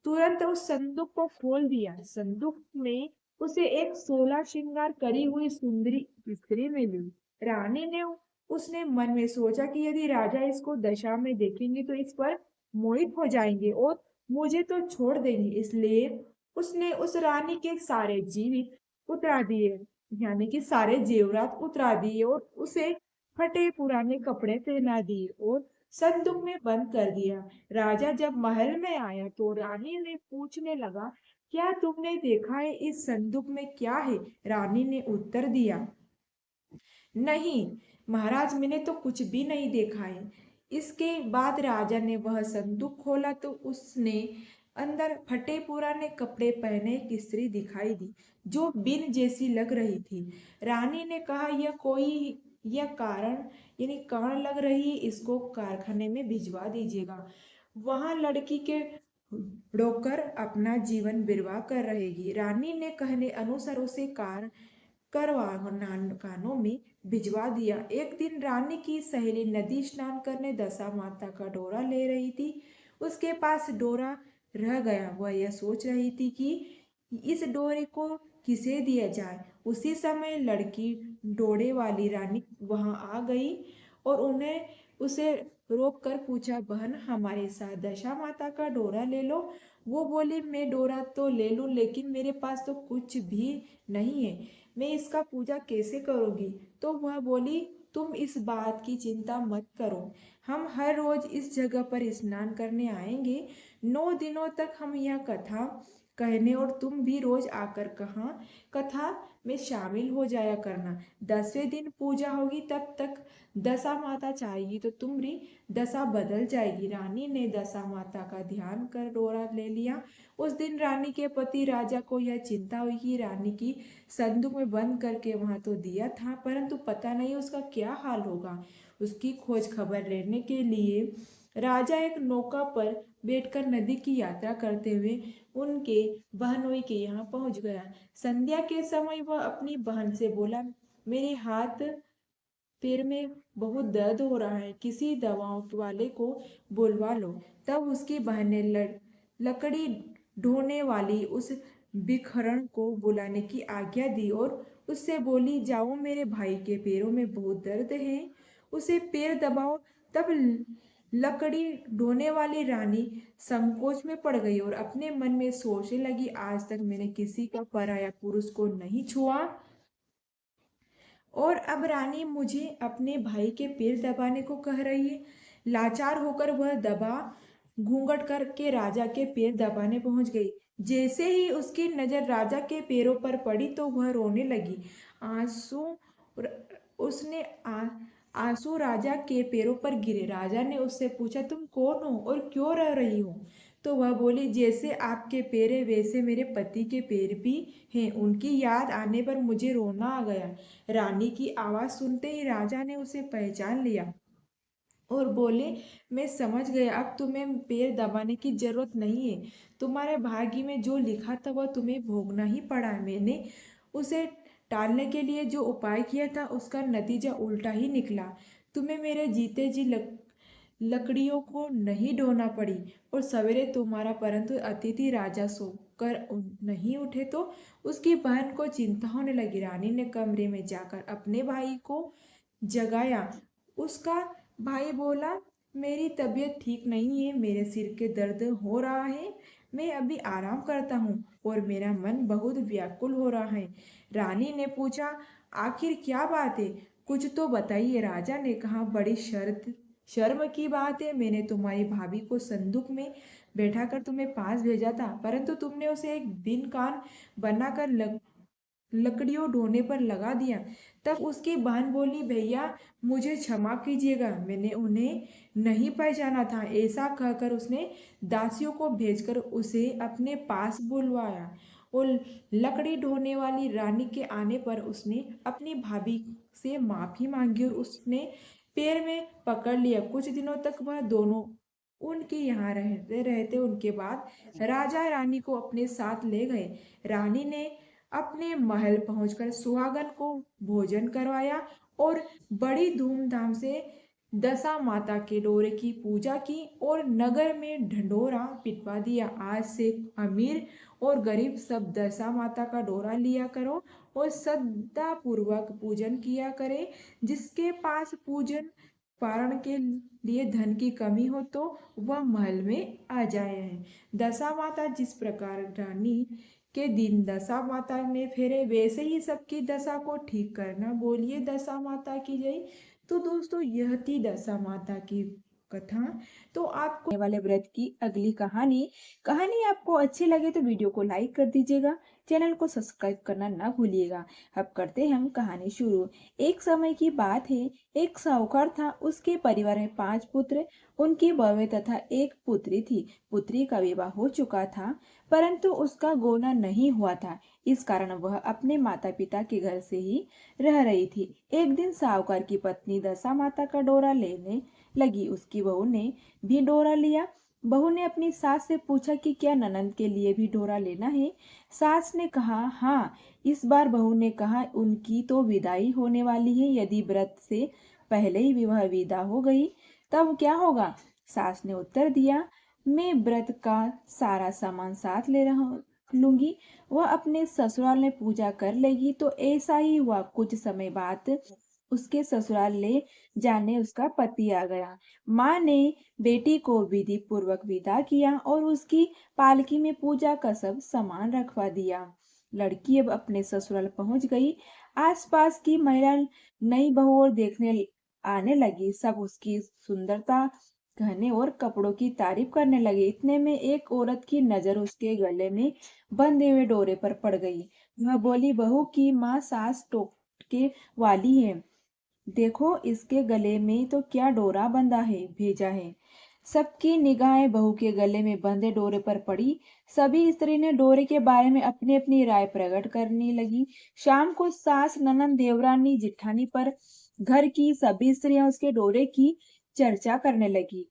A: तुरंत उस संदूक को खोल दिया। संदूक में उसे एक 16 श्रृंगार करी हुई सुंदरी स्त्री मिली। रानी ने उसने मन में सोचा कि यदि राजा इसको दशा में देखेंगे तो इस पर मोहित हो जाएंगे और मुझे तो छोड़ देंगे, इसलिए उसने उस रानी के सारे जीवित उतरा दिए यानी कि सारे जेवरात उतरा दिए और उसे फटे पुराने कपड़े पहना दिए और संदूक में बंद कर दिया। राजा जब महल में आया तो रानी ने पूछने लगा, क्या तुमने देखा है इस संदूक में क्या है? रानी ने उत्तर दिया, नहीं महाराज, मैंने तो कुछ भी नहीं देखा है। इसके बाद राजा ने वह संदूक खोला तो उसने अंदर फटे पुराने कपड़े पहने एक स्त्री दिखाई दी जो बिन जैसी लग रही थी। रानी ने कहा, यह कारण यानी कर्ण लग रही है, इसको कारखाने में भिजवा दीजिएगा, वहां लड़की के डोकर अपना जीवन निर्वाह कर रहेगी। रानी ने कहने अनुसार उसे कार कानों में भिजवा दिया। एक दिन रानी की सहेली नदी स्नान करने दशा माता का डोरा ले रही थी। उसके पास डोरा रह गया। वह यह सोच रही थी कि इस डोरे को किसे दिया जाए। उसी समय लड़की डोरे वाली रानी वहां आ गई और उन्हें उसे रोक कर पूछा, बहन हमारे साथ दशा माता का डोरा ले लो। वो बोली, मैं डोरा तो ले लूं लेकिन मेरे पास तो कुछ भी नहीं है, मैं इसका पूजा कैसे करूंगी। तो वह बोली, तुम इस बात की चिंता मत करो, हम हर रोज इस जगह पर स्नान करने आएंगे। 9 दिनों तक हम यह कथा कहने और तुम भी रोज आकर कहा कथा में शामिल हो जाया करना। 10वें दिन पूजा होगी, तब तक दशा माता चाहेगी तो तुम्हारी दशा बदल जाएगी। रानी ने दशा माता का ध्यान कर डोरा ले लिया। उस दिन रानी के पति राजा को यह चिंता हुई कि रानी की संदूक में बंद करके वहां तो दिया था परंतु पता नहीं उसका क्या हाल होगा। उसकी खोज खबर लेने के लिए राजा एक नौका पर बैठकर नदी की यात्रा करते हुए उनके बहनोई के यहाँ पहुंच गया। संध्या के समय वह अपनी बहन से बोला, मेरे हाथ पैर में बहुत दर्द हो रहा है, किसी दवाओं वाले को बुलवा लो। तब उसकी बहन ने लकड़ी ढोने वाली उस भिखरण को बुलाने की आज्ञा दी और उससे बोली, जाओ मेरे भाई के पैरों में बहुत दर्द है, उसे पैर दबाओ। तब लकड़ी ढोने वाली रानी संकोच में पड़ गई और अपने मन में सोचने लगी, आज तक मैंने किसी का पराया पुरुष को नहीं छुआ और अब रानी मुझे अपने भाई के पैर दबाने को कह रही है। लाचार होकर वह दबा घूंघट करके राजा के पैर दबाने पहुंच गई। जैसे ही उसकी नजर राजा के पैरों पर पड़ी तो वह रोने लगी। आंसू उसने आंसू राजा के पैरों पर गिरे। राजा ने उससे पूछा, तुम कौन हो और क्यों रो रही हो? तो वह बोली, जैसे आपके पैर है वैसे मेरे पति के पैर भी हैं। उनकी याद आने पर मुझे रोना आ गया। रानी की आवाज सुनते ही राजा ने उसे पहचान लिया और बोले, मैं समझ गया, अब तुम्हें पैर दबाने की जरूरत नहीं है। तुम्हारे भाग्य में जो लिखा था वह तुम्हें भोगना ही पड़ा। मैंने उसे टालने के लिए जो उपाय किया था उसका नतीजा उल्टा ही निकला। तुम्हें मेरे जीते जी लकड़ियों को नहीं ढोना पड़ी और सवेरे तुम्हारा परंतु अतिथि राजा सोकर नहीं उठे तो उसकी बहन को चिंता होने लगी। रानी ने कमरे में जाकर अपने भाई को जगाया। उसका भाई बोला, मेरी तबीयत ठीक नहीं है, मेरे सिर के दर्द हो रहा है, मैं अभी आराम करता हूँ और मेरा मन बहुत व्याकुल हो रहा है। रानी ने पूछा, आखिर क्या बात है, कुछ तो बताइए। राजा ने कहा, बड़ी शर्म की बात है, मैंने तुम्हारी भाभी को संदूक में बैठाकर तुम्हें पास भेजा था, परंतु तुमने उसे एक बिन कान बनाकर लकड़ियों ढोने पर लगा दिया। तब उसकी बहन बोली, भैया मुझे क्षमा कीजिएगा, मैंने उन्हें नहीं पहचाना था। ऐसा कहकर उसने दासियों को भेजकर उसे अपने पास बुलवाया और लकड़ी ढोने वाली रानी के आने पर उसने अपनी भाभी से माफी मांगी और उसने पैर में पकड़ लिया। कुछ दिनों तक वह दोनों उनके यहाँ रहते रहते। उनके बाद राजा रानी को अपने साथ ले गए। रानी ने अपने महल पहुंचकर सुहागन को भोजन करवाया और बड़ी धूमधाम से दशा माता के डोरे की पूजा की और नगर में ढंढोरा पिटवा दिया। आज से अमीर और गरीब सब दशा माता का डोरा लिया करो और श्रद्धा पूर्वक पूजन किया करे। जिसके पास पूजन पारण के लिए धन की कमी हो तो वह महल में आ जाए। दशा माता जिस प्रकार रानी के दिन दशा माता ने फेरे वैसे ही सबकी दशा को ठीक करना। बोलिए दशा माता की जय। तो दोस्तों यह थी दशा माता की कथा। तो आपको वाले व्रत की अगली कहानी कहानी आपको अच्छी लगे तो वीडियो को लाइक कर दीजिएगा, चैनल को सब्सक्राइब करना ना भूलिएगा। अब करते हैं हम कहानी शुरू। एक समय की बात है, एक साहूकार था, उसके परिवार में 5 पुत्र, उनकी बहुएं तथा एक पुत्री थी। पुत्री का विवाह हो चुका था परंतु उसका गोना नहीं हुआ था, इस कारण वह अपने माता पिता के घर से ही रह रही थी। एक दिन साहूकार की पत्नी दशा माता का डोरा लेने लगी। उसकी बहू ने भी डोरा लिया। बहू ने अपनी सास से पूछा कि क्या ननंद के लिए भी डोरा लेना है? सास ने कहा हाँ। इस बार बहू ने कहा, उनकी तो विदाई होने वाली है, यदि व्रत से पहले ही वह विदा हो गई तब क्या होगा? सास ने उत्तर दिया, मैं व्रत का सारा सामान साथ ले लूंगी, वह अपने ससुराल में पूजा कर लेगी। तो ऐसा ही हुआ। कुछ समय बाद उसके ससुराल ले जाने उसका पति आ गया। माँ ने बेटी को विधि पूर्वक विदा किया और उसकी पालकी में पूजा का सब सामान रखवा दिया। लड़की अब अपने ससुराल पहुंच गई। आसपास की महिला नई बहू और देखने आने लगी। सब उसकी सुंदरता, गहने और कपड़ों की तारीफ करने लगे। इतने में एक औरत की नजर उसके गले में बंधे हुए डोरे पर पड़ गई। वह बोली, बहू की माँ सास टोटके वाली है, देखो इसके गले में तो क्या डोरा बंधा है भेजा है। सबकी निगाहें बहू के गले में बंधे डोरे पर पड़ी। सभी स्त्री ने डोरे के बारे में अपनी अपनी राय प्रकट करने लगी। शाम को सास, ननंद, देवरानी, जिठानी पर घर की सभी स्त्रियां उसके डोरे की चर्चा करने लगी।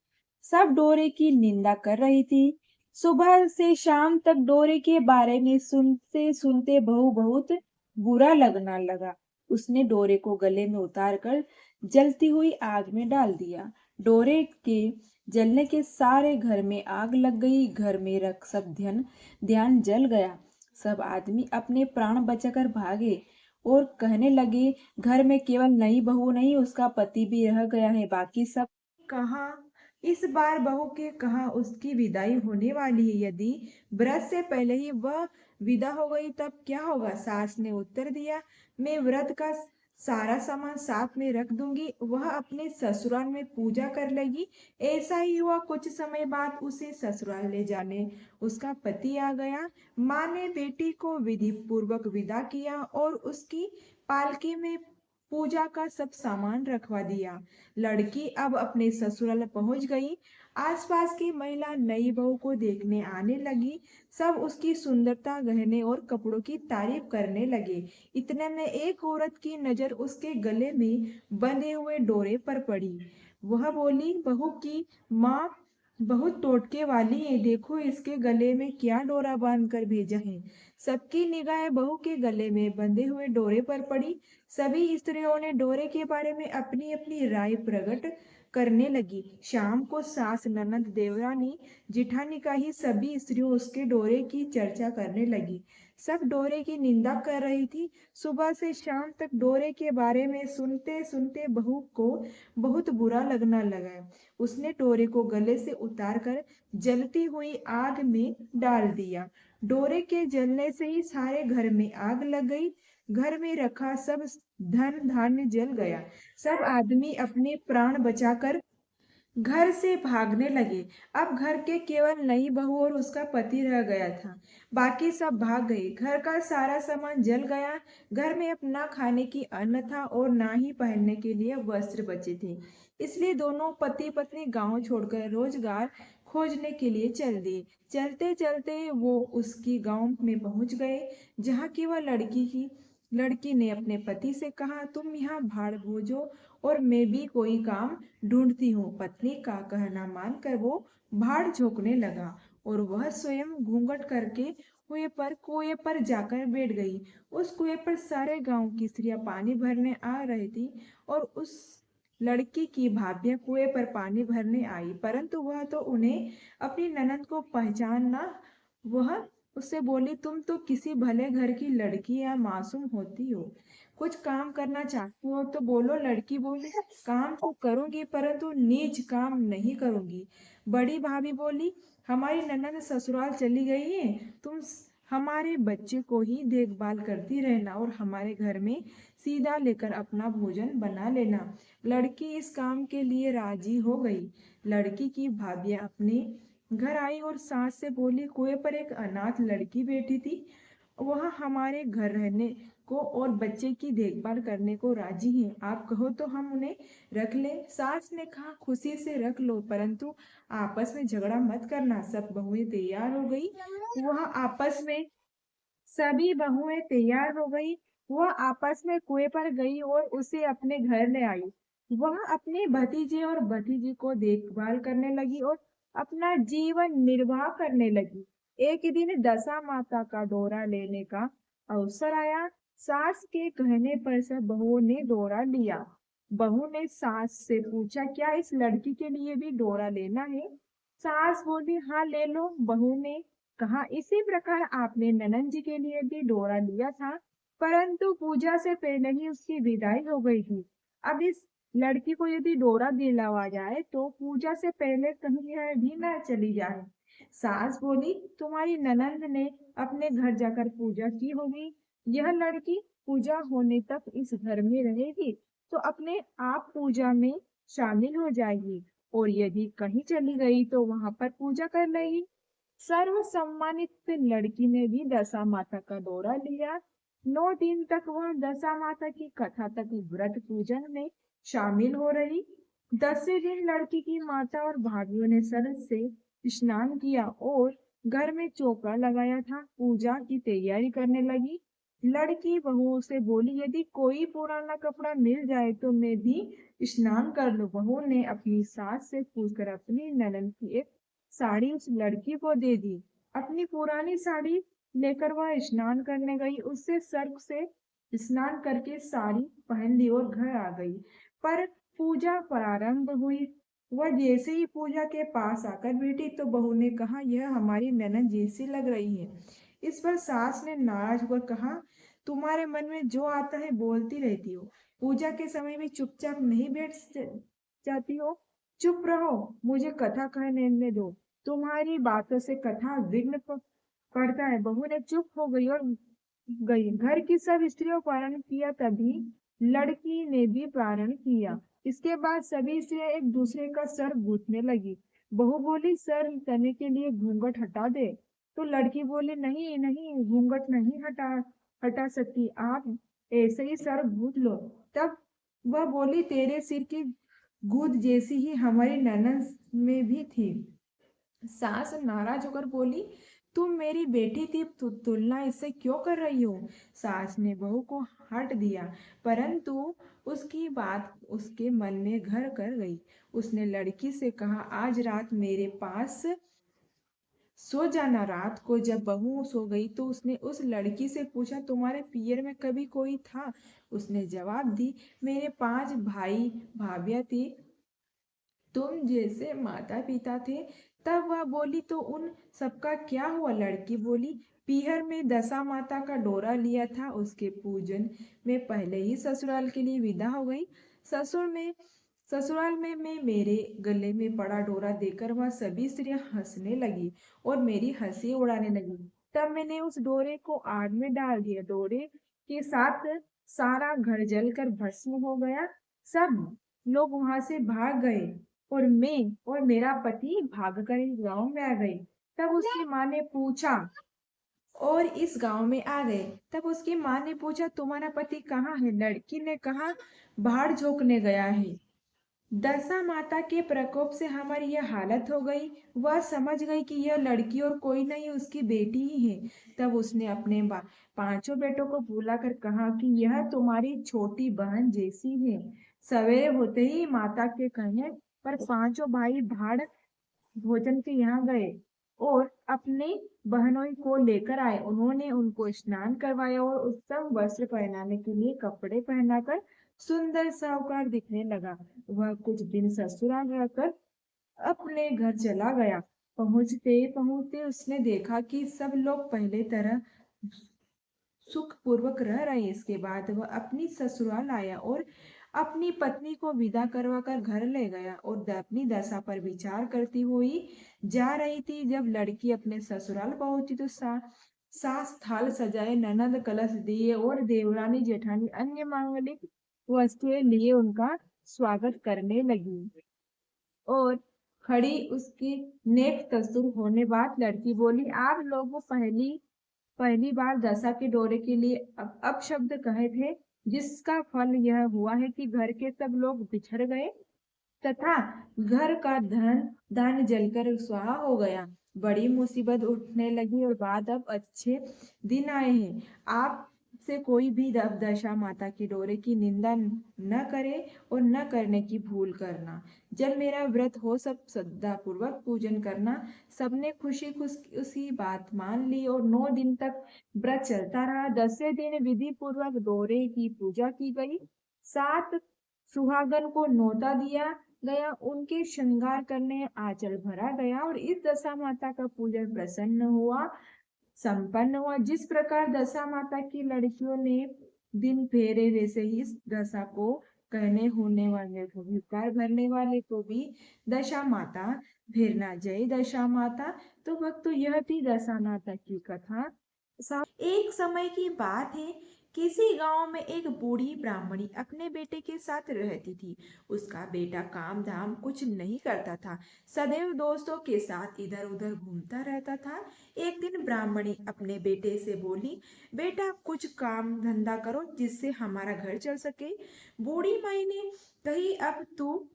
A: सब डोरे की निंदा कर रही थी। सुबह से शाम तक डोरे के बारे में सुनते सुनते बहू बहुत बुरा लगना लगा। उसने डोरे को गले में उतार कर जलती हुई आग में डाल दिया। डोरे के जलने के सारे घर में आग लग गई। घर में रख सब ध्यान जल गया। सब आदमी अपने प्राण बचाकर भागे और कहने लगे, घर में केवल नई बहू नहीं, उसका पति भी रह गया है, बाकी सब कहाँ? इस बार बहू के कहा उसकी विदाई होने वाली है, यदि व्रत से पहले ही वह विदा हो गई तब क्या होगा? सास ने उत्तर दिया, मैं व्रत का सारा सामान साथ में रख दूंगी, वह अपने ससुराल में पूजा कर लेगी। ऐसा ही हुआ, कुछ समय बाद उसे ससुराल ले जाने उसका पति आ गया। माँ ने बेटी को विधि पूर्वक विदा किया और उसकी पालकी में पूजा का सब सामान रखवा दिया। लड़की अब अपने ससुराल पहुंच गई। आसपास की महिला नई बहू को देखने आने लगी। सब उसकी सुंदरता, गहने और कपड़ों की तारीफ करने लगे। इतने में एक औरत की नजर उसके गले में बंधे हुए डोरे पर पड़ी। वह बोली, बहू की माँ बहुत टोटके वाली है, देखो इसके गले में क्या डोरा बांध कर भेजा है। सबकी निगाहें बहू के गले में बंधे हुए डोरे पर पड़ी। सभी स्त्रियों ने डोरे के बारे में अपनी अपनी राय प्रकट करने लगी। शाम को सास, ननद, देवरानी, जिठानी का ही सभी स्त्रियों उसके डोरे की चर्चा करने लगी। सब डोरे की निंदा कर रही थी। सुबह से शाम तक डोरे के बारे में सुनते सुनते बहू को बहुत बुरा लगने लगा। उसने डोरे को गले से उतारकर जलती हुई आग में डाल दिया। डोरे के जलने से ही सारे घर में आग लग गई। घर में रखा सब धन धान्य जल गया। सब आदमी अपने प्राण बचाकर घर से भागने लगे। अब घर के केवल नई बहू और उसका पति रह गया था। बाकी सब भाग गए। घर का सारा सामान जल गया। घर में अब ना खाने की अन्न था और ना ही पहनने के लिए वस्त्र बचे थे। इसलिए दोनों पति पत्नी गांव छोड़कर रोजगार खोजने के लिए चल दिए। चलते चलते वो उसकी गांव में पहुंच गए, जहाँ की वह लड़की ने अपने पति से कहा, तुम यहाँ भाड़ भोजो और मैं भी कोई काम ढूंढती हूँ। पत्नी का कहना मानकर वो भाड़ झोंकने लगा और वह स्वयं घूंघट करके कुएं पर जाकर बैठ गई। उस कुएं पर सारे गांव की स्त्रियां पानी भरने आ रही थी और उस लड़की की भाभियां कुएं पर पानी भरने आई, परंतु वह तो उन्हें अपनी ननद को पहचानना। वह उससे बोली, तुम तो किसी भले घर की लड़की या मासूम होती हो, कुछ काम करना चाहती हो तो बोलो। लड़की बोली, काम तो करूंगी परंतु नीच काम नहीं करूंगी। बड़ी भाभी बोली, हमारी ननद ससुराल चली गई है, तुम हमारे बच्चे को ही देखभाल करती रहना और हमारे घर में सीधा लेकर अपना भोजन बना लेना। लड़की इस काम के लिए राजी हो गई। लड़की की भाभियां अपने घर आई और सास से बोली, कुएं पर एक अनाथ लड़की बैठी थी, वह हमारे घर रहने को और बच्चे की देखभाल करने को राजी हैं। आप कहो तो हम उन्हें रख ले। सास ने कहा, खुशी से रख लो, परंतु आपस में झगड़ा मत करना। सब बहुएं तैयार हो गई। वह आपस में सभी बहुएं तैयार हो गई। वह आपस में कुएं पर गई और उसे अपने घर ले आई। वह अपने भतीजे और भतीजी को देखभाल करने लगी और अपना जीवन निर्वाह करने लगी। एक दिन दशा माता का डोरा लेने का अवसर आया। सास के कहने पर सब बहुओं ने डोरा लिया। बहू ने सास से पूछा, क्या इस लड़की के लिए भी डोरा लेना है? सास बोली, हाँ ले लो। बहू ने कहा, इसी प्रकार आपने ननंद जी के लिए भी डोरा लिया था, परंतु पूजा से पहले ही उसकी विदाई हो गई थी। अब इस लड़की को यदि डोरा दिलवाया जाए तो पूजा से पहले कहीं यह भी न चली जाए। सास बोली, तुम्हारी ननंद ने अपने घर जाकर पूजा की होगी। यह लड़की पूजा होने तक इस घर में रहेगी तो अपने आप पूजा में शामिल हो जाएगी और यदि कहीं चली गई तो वहां पर पूजा कर लेगी। सर्व सम्मानित लड़की ने भी दशा माता का दौरा लिया। 9 दिन तक वह दशा माता की कथा तक व्रत पूजन में शामिल हो रही। 10वें दिन लड़की की माता और भाभियों ने सरस से स्नान किया और घर में चौका लगाया था। पूजा की तैयारी करने लगी। लड़की बहू से बोली, यदि कोई पुराना कपड़ा मिल जाए तो मैं भी स्नान कर लूं। बहू ने अपनी सास से पूछकर अपनी ननद की एक साड़ी उस लड़की को दे दी। अपनी पुरानी साड़ी लेकर वह स्नान करने गई। उससे सर्फ से स्नान करके साड़ी पहन ली और घर आ गई। पर पूजा प्रारंभ हुई। वह जैसे ही पूजा के पास आकर बैठी तो बहू ने कहा, यह हमारी ननद जैसी लग रही है। इस पर सास ने नाराज होकर कहा, तुम्हारे मन में जो आता है बोलती रहती हो, पूजा के समय भी चुपचाप नहीं बैठ जाती हो। चुप रहो, मुझे कथा कहने दो। तुम्हारी बातों से कथा विघ्न पड़ता है। बहू ने चुप हो गई और गई। घर की सब स्त्रियों पारण किया, तभी लड़की ने भी प्रारण किया। इसके बाद सभी से एक दूसरे का सर गूंथने लगी। बहू बोली, सर करने के लिए घूंघट हटा दे। तो लड़की बोली, नहीं नहीं, घूंघट नहीं हटा हटा सकती, आप ऐसे ही सर गूंथ लो। तब वह बोली, तेरे सिर की गूंज जैसी ही हमारी ननद में भी थी। सास नाराज होकर बोली, तुम मेरी बेटी थी, तुलना इससे क्यों कर रही हो। सास ने बहू को हट दिया, परंतु उसकी बात उसके मन में घर कर गई। उसने लड़की से कहा, आज रात मेरे पास सो जाना। रात को जब बहू सो गई तो उसने उस लड़की से पूछा, तुम्हारे पियर में कभी कोई था। उसने जवाब दी, मेरे 5 भाई भाभियां थी, तुम जैसे माता पिता थे। तब वह बोली, तो उन सबका क्या हुआ। लड़की बोली, पीहर में दशा माता का डोरा लिया था, उसके पूजन में पहले ही ससुराल के लिए विदा हो गई। ससुराल में मैं मेरे गले में पड़ा डोरा देकर वह सभी स्त्रियां हंसने लगी और मेरी हंसी उड़ाने लगी। तब मैंने उस डोरे को आग में डाल दिया। डोरे के साथ सारा घर जलकर भस्म हो गया। सब लोग वहां से भाग गए और मैं और मेरा पति भागकर इस गांव में आ गए। तब उसकी माँ ने पूछा और इस गांव में आ गए। तब उसकी माँ ने पूछा, तुम्हारा पति कहाँ है। लड़की ने कहा, बाहर झोंकने गया है। दशा माता के प्रकोप से हमारी यह हालत हो गई। वह समझ गई कि यह लड़की और कोई नहीं, उसकी बेटी ही है। तब उसने अपने 5 बेटों को बुलाकर कहा कि यह तुम्हारी छोटी बहन जैसी है। सवेरे होते ही माता के कहने पर 5 भाई भाड़ भोजन के यहाँ गए और अपने बहनों को लेकर आए। उन्होंने उनको स्नान करवाया और उत्तम वस्त्र पहनाने के लिए कपड़े पहनाकर सुंदर सावकार दिखने लगा। वह कुछ दिन ससुराल रहकर अपने घर चला गया। पहुंचते पहुंचते उसने देखा कि सब लोग पहले तरह सुखपूर्वक रह रहे। इसके बाद वह अपनी ससुराल आया और अपनी पत्नी को विदा करवा कर घर ले गया और अपनी दशा पर विचार करती हुई जा रही थी। जब लड़की अपने ससुराल पहुंची तो सास थाल सजाए, ननद कलश दिए और देवरानी जेठानी अन्य मांगलिक वस्तुएं लिए उनका स्वागत करने लगी और खड़ी उसकी नेक तस्दुर होने बाद लड़की बोली, आप लोगों पहली पहली बार दशा के दौरे के लिए अपशब्द कहे थे, जिसका फल यह हुआ है कि घर के सब लोग बिछड़ गए तथा घर का धन जलकर स्वाहा हो गया। बड़ी मुसीबत उठने लगी और बाद अब अच्छे दिन आए हैं। आप से कोई भी दशा माता की डोरे की निंदा न करे और न करने की भूल करना। जब मेरा व्रत हो सब श्रद्धा पूर्वक पूजन करना। सबने खुशी खुशी बात मान ली और 9 दिन तक व्रत चलता रहा। 10वें दिन विधि पूर्वक डोरे की पूजा की गई। 7 सुहागन को न्योता दिया गया, उनके श्रृंगार करने आंचल भरा गया और इस दशा माता का पूजन प्रसन्न हुआ संपन्न हुआ। जिस प्रकार दशा माता की लड़कियों ने दिन फेरे, वैसे ही इस दशा को कहने होने वाले को भिकार भरने वाले को भी दशा माता फेरना। जय दशा माता। तो भक्तों, यह थी दशा माता की कथा। एक समय की बात है, किसी गांव में एक बूढ़ी ब्राह्मणी अपने बेटे के साथ रहती थी। उसका बेटा काम धाम कुछ नहीं करता था, सदैव दोस्तों के साथ इधर उधर घूमता रहता था। एक दिन ब्राह्मणी अपने बेटे से बोली, बेटा कुछ काम धंधा करो जिससे हमारा घर चल सके। बूढ़ी माई ने कही, अब तू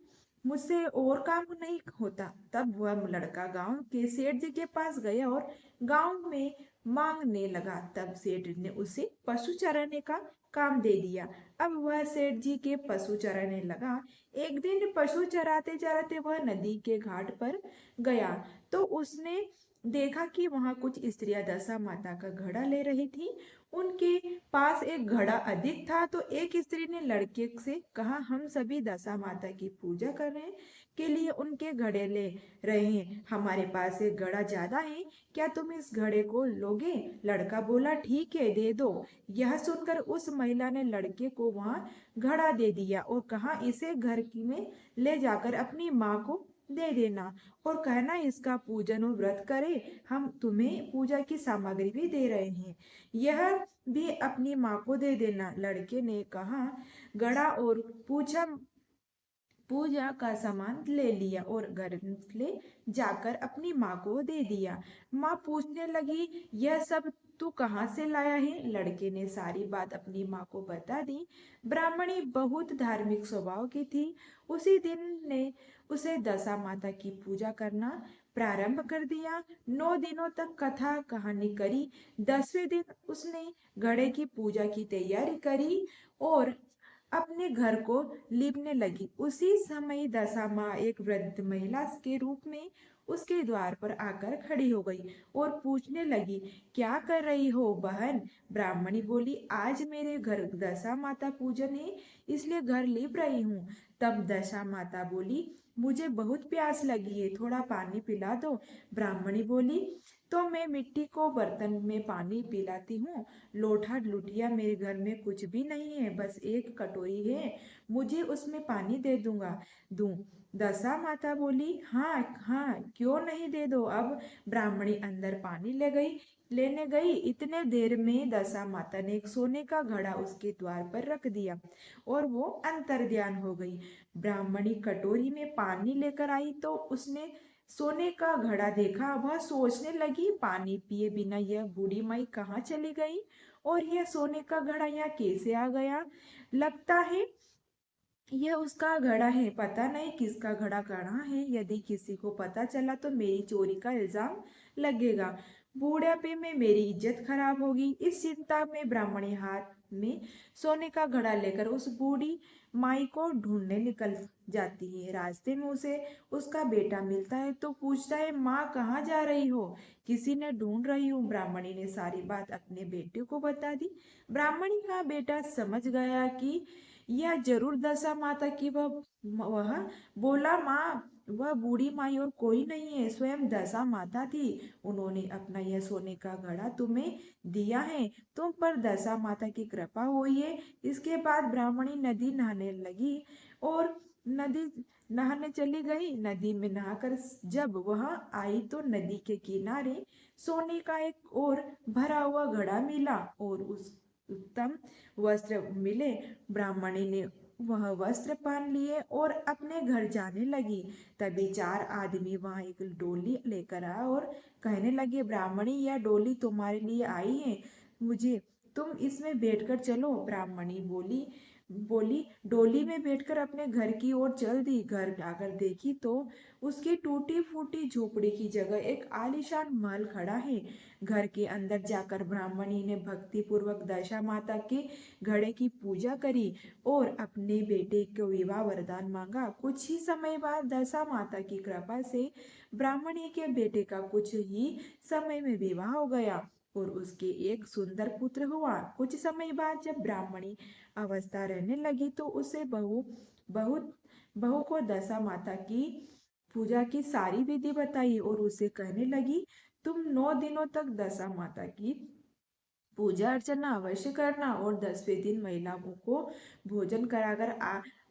A: मुझसे और काम नहीं होता। तब वह लड़का गांव के सेठ जी के पास गया और गांव में मांगने लगा। तब सेठ ने उसे पशु चराने का काम दे दिया। अब वह सेठ जी के पशु चराने लगा। एक दिन पशु चराते चराते वह नदी के घाट पर गया तो उसने देखा कि वहां कुछ स्त्रियां दशा माता का घड़ा ले रही थी। उनके पास एक घड़ा अधिक था तो एक स्त्री ने लड़के से कहा, हम सभी दशा माता की पूजा करने के लिए उनके घड़े ले रहे हैं, हमारे पास एक घड़ा ज्यादा है, क्या तुम इस घड़े को लोगे। लड़का बोला, ठीक है, दे दो। यह सुनकर उस महिला ने लड़के को वहां घड़ा दे दिया और कहा, इसे घर की में ले जाकर अपनी माँ को दे देना और कहना इसका पूजन और व्रत करे, हम तुम्हें पूजा की सामग्री भी दे रहे हैं, यह भी अपनी माँ को दे देना। लड़के ने कहा गड़ा और पूछा पूजा का सामान ले लिया और घर ले जाकर अपनी माँ को दे दिया। माँ पूछने लगी यह सब तू कहाँ से लाया है? लड़के ने सारी बात अपनी माँ को बता दी। ब्राह्मणी बहुत धार्मिक स्वभाव की थी। उसी दिन ने उसे दशा माता की पूजा करना प्रारंभ कर दिया। 9 दिनों तक कथा कहानी करी। 10वें दिन उसने घड़े की पूजा की तैयारी करी और अपने घर को लीपने लगी। उसी समय दशा माँ एक वृद्ध महिला के रूप में उसके द्वार पर आकर खड़ी हो गई और पूछने लगी क्या कर रही हो बहन? ब्राह्मणी बोली आज मेरे घर दशा माता पूजन है, इसलिए घर लीप रही हूँ। तब दशा माता बोली मुझे बहुत प्यास लगी है, थोड़ा पानी पिला दो। ब्राह्मणी बोली तो मैं मिट्टी को बर्तन में पानी पिलाती हूँ, लोटा लुटिया मेरे घर में कुछ भी नहीं है, बस एक कटोरी है, मुझे उसमें पानी दे दूं। दशा माता बोली हाँ हाँ क्यों नहीं, दे दो। अब ब्राह्मणी अंदर पानी लेने गई। इतने देर में दशा माता ने एक सोने का घड़ा उसके द्वार पर रख दिया और वो अंतर ध्यान हो गई। ब्राह्मणी कटोरी में पानी लेकर आई तो उसने सोने का घड़ा देखा। वह सोचने लगी पानी पिए बिना यह बूढ़ी माई कहाँ चली गई और यह सोने का घड़ा यहाँ कैसे आ गया? लगता है यह उसका घड़ा है, पता नहीं किसका घड़ा कहाँ है। यदि किसी को पता चला तो मेरी चोरी का इल्जाम लगेगा, बूढ़ापे में मेरी इज्जत खराब होगी। इस चिंता में ब्राह्मणी हाथ में सोने का घड़ा लेकर उस बूढ़ी माई को ढूंढने निकल जाती है। रास्ते में उसे उसका बेटा मिलता है तो पूछता है माँ कहाँ जा रही हो? किसी ने ढूंढ रही हूँ। ब्राह्मणी ने सारी बात अपने बेटे को बता दी। ब्राह्मणी का बेटा समझ गया कि यह जरूर दशा माता की वह बोला माँ वह बूढ़ी माई और कोई नहीं है, स्वयं दशा माता थी। उन्होंने अपना यह सोने का घड़ा तुम्हें दिया है, तुम पर दशा माता की कृपा हुई है। इसके बाद ब्राह्मणी नदी नहाने लगी और नदी नहाने चली गई। नदी में नहाकर जब वह आई तो नदी के किनारे सोने का एक और भरा हुआ घड़ा मिला और उस उत्तम वस्त्र मिले। ब्राह्मणी ने वह वस्त्र पहन लिए और अपने घर जाने लगी। तभी 4 आदमी वहां एक डोली लेकर आए और कहने लगे ब्राह्मणी यह डोली तुम्हारे लिए आई है, मुझे तुम इसमें बैठकर चलो। ब्राह्मणी बोली बोली डोली में बैठकर अपने घर की ओर चल दी। घर आकर देखी तो उसकी टूटी फूटी झोपड़ी की जगह एक आलीशान महल खड़ा है। घर के अंदर जाकर ब्राह्मणी ने भक्ति पूर्वक दशा माता के घड़े की पूजा करी और अपने बेटे को विवाह वरदान मांगा। कुछ ही समय बाद दशा माता की कृपा से ब्राह्मणी के बेटे का कुछ ही समय में विवाह हो गया और उसके एक सुंदर पुत्र हुआ। कुछ समय बाद जब ब्राह्मणी अवस्था रहने लगी तो उसे बहुत बहू को दशा माता की पूजा की सारी विधि बताई और उसे कहने लगी तुम 9 दिनों तक दशा माता की पूजा अर्चना अवश्य करना और 10वें दिन महिलाओं को भोजन कराकर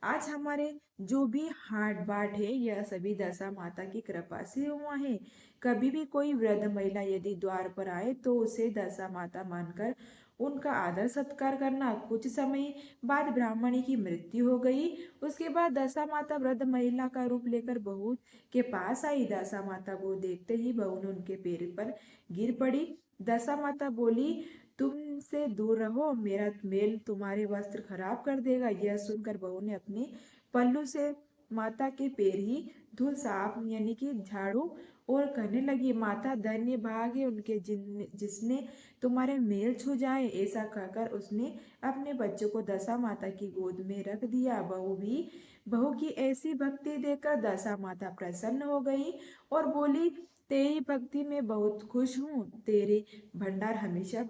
A: आज हमारे जो भी हाट बाट है यह सभी दशा माता की कृपा से हुआ है। कभी भी कोई वृद्ध महिला यदि द्वार पर आए तो उसे दशा माता मानकर उनका आदर सत्कार करना। कुछ समय बाद ब्राह्मणी की मृत्यु हो गई। उसके बाद दशा माता वृद्ध महिला का रूप लेकर बहू के पास आई। दशा माता को देखते ही बहू ने उनके पैर पर गिर पड़ी। दशा माता बोली तुमसे दूर रहो, मेरा मेल तुम्हारे वस्त्र खराब कर देगा। यह सुनकर बहू ने अपने पल्लू से माता के पैर ही धूल साफ यानी कि झाड़ू और कहने लगी माता धन्य भाग है उनके जिसने तुम्हारे मेल छू जाए। ऐसा कहकर उसने अपने बच्चों को दशा माता की गोद में रख दिया। बहू की ऐसी भक्ति देखकर दशा माता प्रसन्न हो गई और बोली तेरी भक्ति में बहुत खुश हूँ, तेरे भंडार हमेशा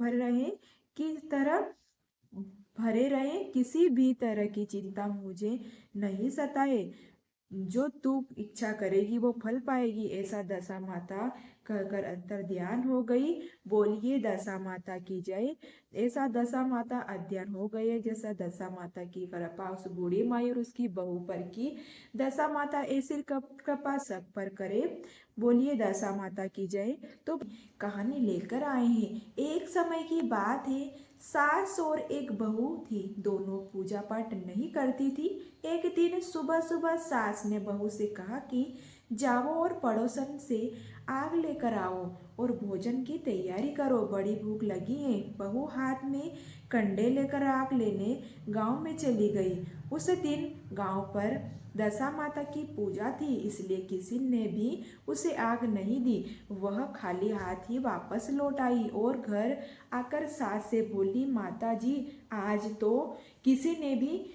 A: भरे रहे, किसी भी तरह की चिंता मुझे नहीं सताए। जो तू इच्छा करेगी वो फल पाएगी, ऐसा दशा माता कहकर अंतर ध्यान हो गई। बोलिए दशा माता की जय। ऐसा दशा माता अध्ययन हो गए जैसा दशा माता की कृपा उस बूढ़ी माई और उसकी बहू पर की। दशा माता ऐसी कृपा सब पर करे। बोलिए दशा माता की जय। तो कहानी लेकर आए हैं। एक समय की बात है, सास और एक बहू थी, दोनों पूजा पाठ नहीं करती थी। एक दिन सुबह सुबह सास ने बहू से कहा कि जाओ और पड़ोसन से आग लेकर आओ और भोजन की तैयारी करो, बड़ी भूख लगी है। बहू हाथ में कंडे लेकर आग लेने गांव में चली गई। उस दिन गांव पर दशा माता की पूजा थी, इसलिए किसी ने भी उसे आग नहीं दी। वह खाली हाथ ही वापस लौट आई और घर आकर सास से बोली, माता जी आज तो किसी ने भी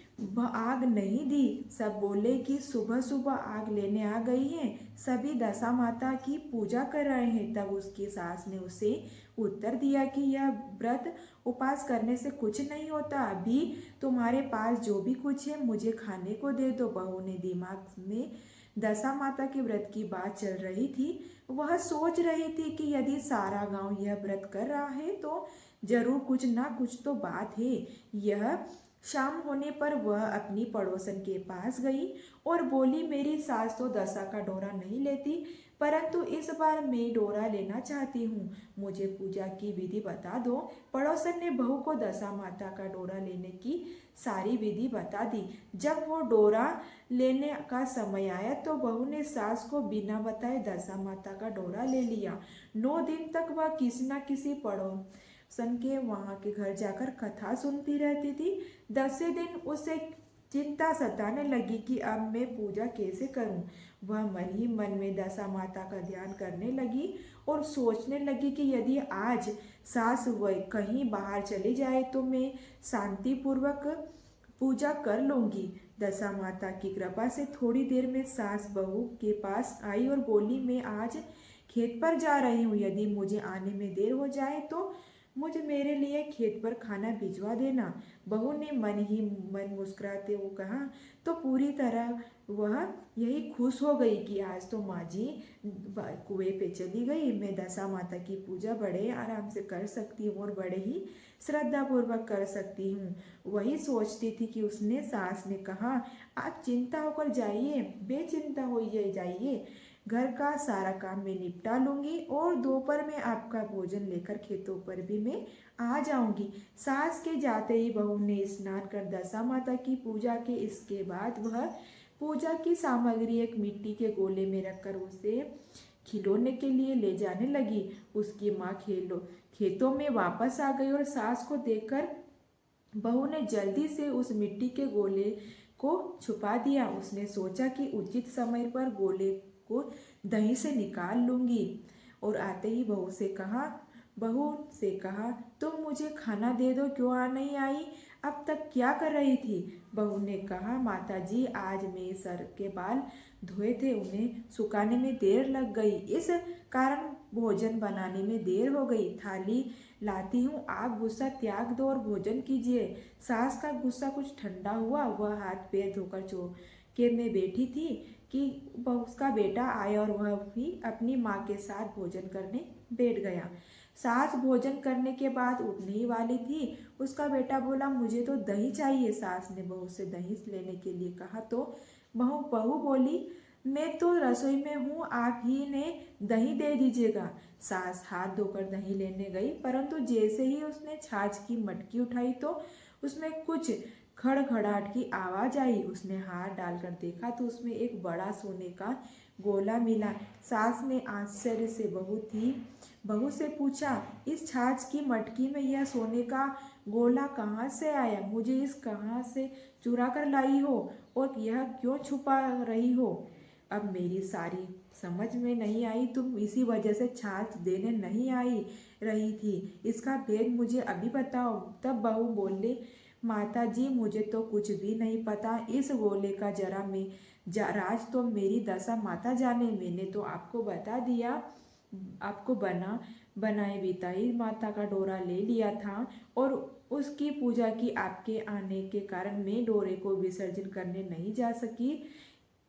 A: आग नहीं दी। सब बोले कि सुबह सुबह आग लेने आ गई है, सभी दशा माता की पूजा कर रहे हैं। तब उसकी सास ने उसे उत्तर दिया कि यह व्रत उपास करने से कुछ नहीं होता, अभी तुम्हारे पास जो भी कुछ है मुझे खाने को दे दो। बहू ने दिमाग में दशा माता के व्रत की बात चल रही थी। वह सोच रही थी कि यदि सारा गांव यह व्रत कर रहा है तो जरूर कुछ ना कुछ तो बात है। यह शाम होने पर वह अपनी पड़ोसन के पास गई और बोली, मेरी सास तो दशा का डोरा नहीं लेती, परंतु इस बार मैं डोरा लेना चाहती हूँ, मुझे पूजा की विधि बता दो। पड़ोसन ने बहू को दशा माता का डोरा लेने की सारी विधि बता दी। जब वो डोरा लेने का समय आया तो बहू ने सास को बिना बताए दशा माता का डोरा ले लिया। 9 दिन तक वह किसी न किसी पड़ोसन के वहां के घर जाकर कथा सुनती रहती थी। 10वें दिन उसे चिंता सताने लगी कि अब मैं पूजा कैसे करूं। वह मन ही मन में दशा माता का ध्यान करने लगी और सोचने लगी कि यदि आज सास वह कहीं बाहर चली जाए तो मैं शांति पूर्वक पूजा कर लूंगी। दशा माता की कृपा से थोड़ी देर में सास बहू के पास आई और बोली, मैं आज खेत पर जा रही हूँ, यदि मुझे आने में देर हो जाए तो मुझे मेरे लिए खेत पर खाना भिजवा देना। बहू ने मन ही मन मुस्कुराते हुए कहा तो पूरी तरह वह यही खुश हो गई कि आज तो माँ जी कुएं पे चली गई, मैं दशा माता की पूजा बड़े आराम से कर सकती हूँ और बड़े ही श्रद्धा पूर्वक कर सकती हूँ। वही सोचती थी कि उसने सास ने कहा, आप चिंता होकर जाइए, बेचिंता होइए जाइए, घर का सारा काम मैं निपटा लूंगी और दोपहर में आपका भोजन लेकर खेतों पर भी मैं आ जाऊंगी। सास के जाते ही बहू ने स्नान कर दशा माता की पूजा के इसके बाद वह पूजा की सामग्री एक मिट्टी के गोले में रखकर उसे खिलौने के लिए ले जाने लगी। उसकी माँ खेतों में वापस आ गई और सास को देखकर बहू ने जल्दी से उस मिट्टी के गोले को छुपा दिया। उसने सोचा कि उचित समय पर गोले को दही से निकाल लूंगी और आते ही बहू से कहा, तुम मुझे खाना दे दो, क्यों आ नहीं आई, अब तक क्या कर रही थी। बहू ने कहा, माता जी आज मैं सर के बाल धोए थे, उन्हें सुखाने में देर लग गई, इस कारण भोजन बनाने में देर हो गई। थाली लाती हूँ, आप गुस्सा त्याग दो और भोजन कीजिए। सास का गुस्सा कुछ ठंडा हुआ, वह हाथ पैर धोकर चौके में बैठी थी कि उसका बेटा आया और वह भी अपनी माँ के साथ भोजन करने बैठ गया। सास भोजन करने के बाद उठने ही वाली थी, उसका बेटा बोला, मुझे तो दही चाहिए। सास ने बहू से दही लेने के लिए कहा तो बहू बोली, मैं तो रसोई में हूँ, आप ही ने दही दे दीजिएगा। सास हाथ धोकर दही लेने गई, परंतु जैसे ही उसने छाछ की मटकी उठाई तो उसमें कुछ खड़खड़ाहट की आवाज आई। उसने हाथ डालकर देखा तो उसमें एक बड़ा सोने का गोला मिला। सास ने आश्चर्य से बहू से पूछा, इस छाछ की मटकी में यह सोने का गोला कहाँ से आया, मुझे इस कहाँ से चुरा कर लाई हो और यह क्यों छुपा रही हो। अब मेरी सारी समझ में नहीं आई, तुम इसी वजह से छाछ देने नहीं आई रही थी, इसका भेद मुझे अभी बताओ। तब बहू बोले, माता जी मुझे तो कुछ भी नहीं पता, इस गोले का राज तो मेरी दशा माता जाने, मैंने तो आपको बता दिया, आपको बनाए बिताई माता का डोरा ले लिया था और उसकी पूजा की, आपके आने के कारण मैं डोरे को विसर्जन करने नहीं जा सकी।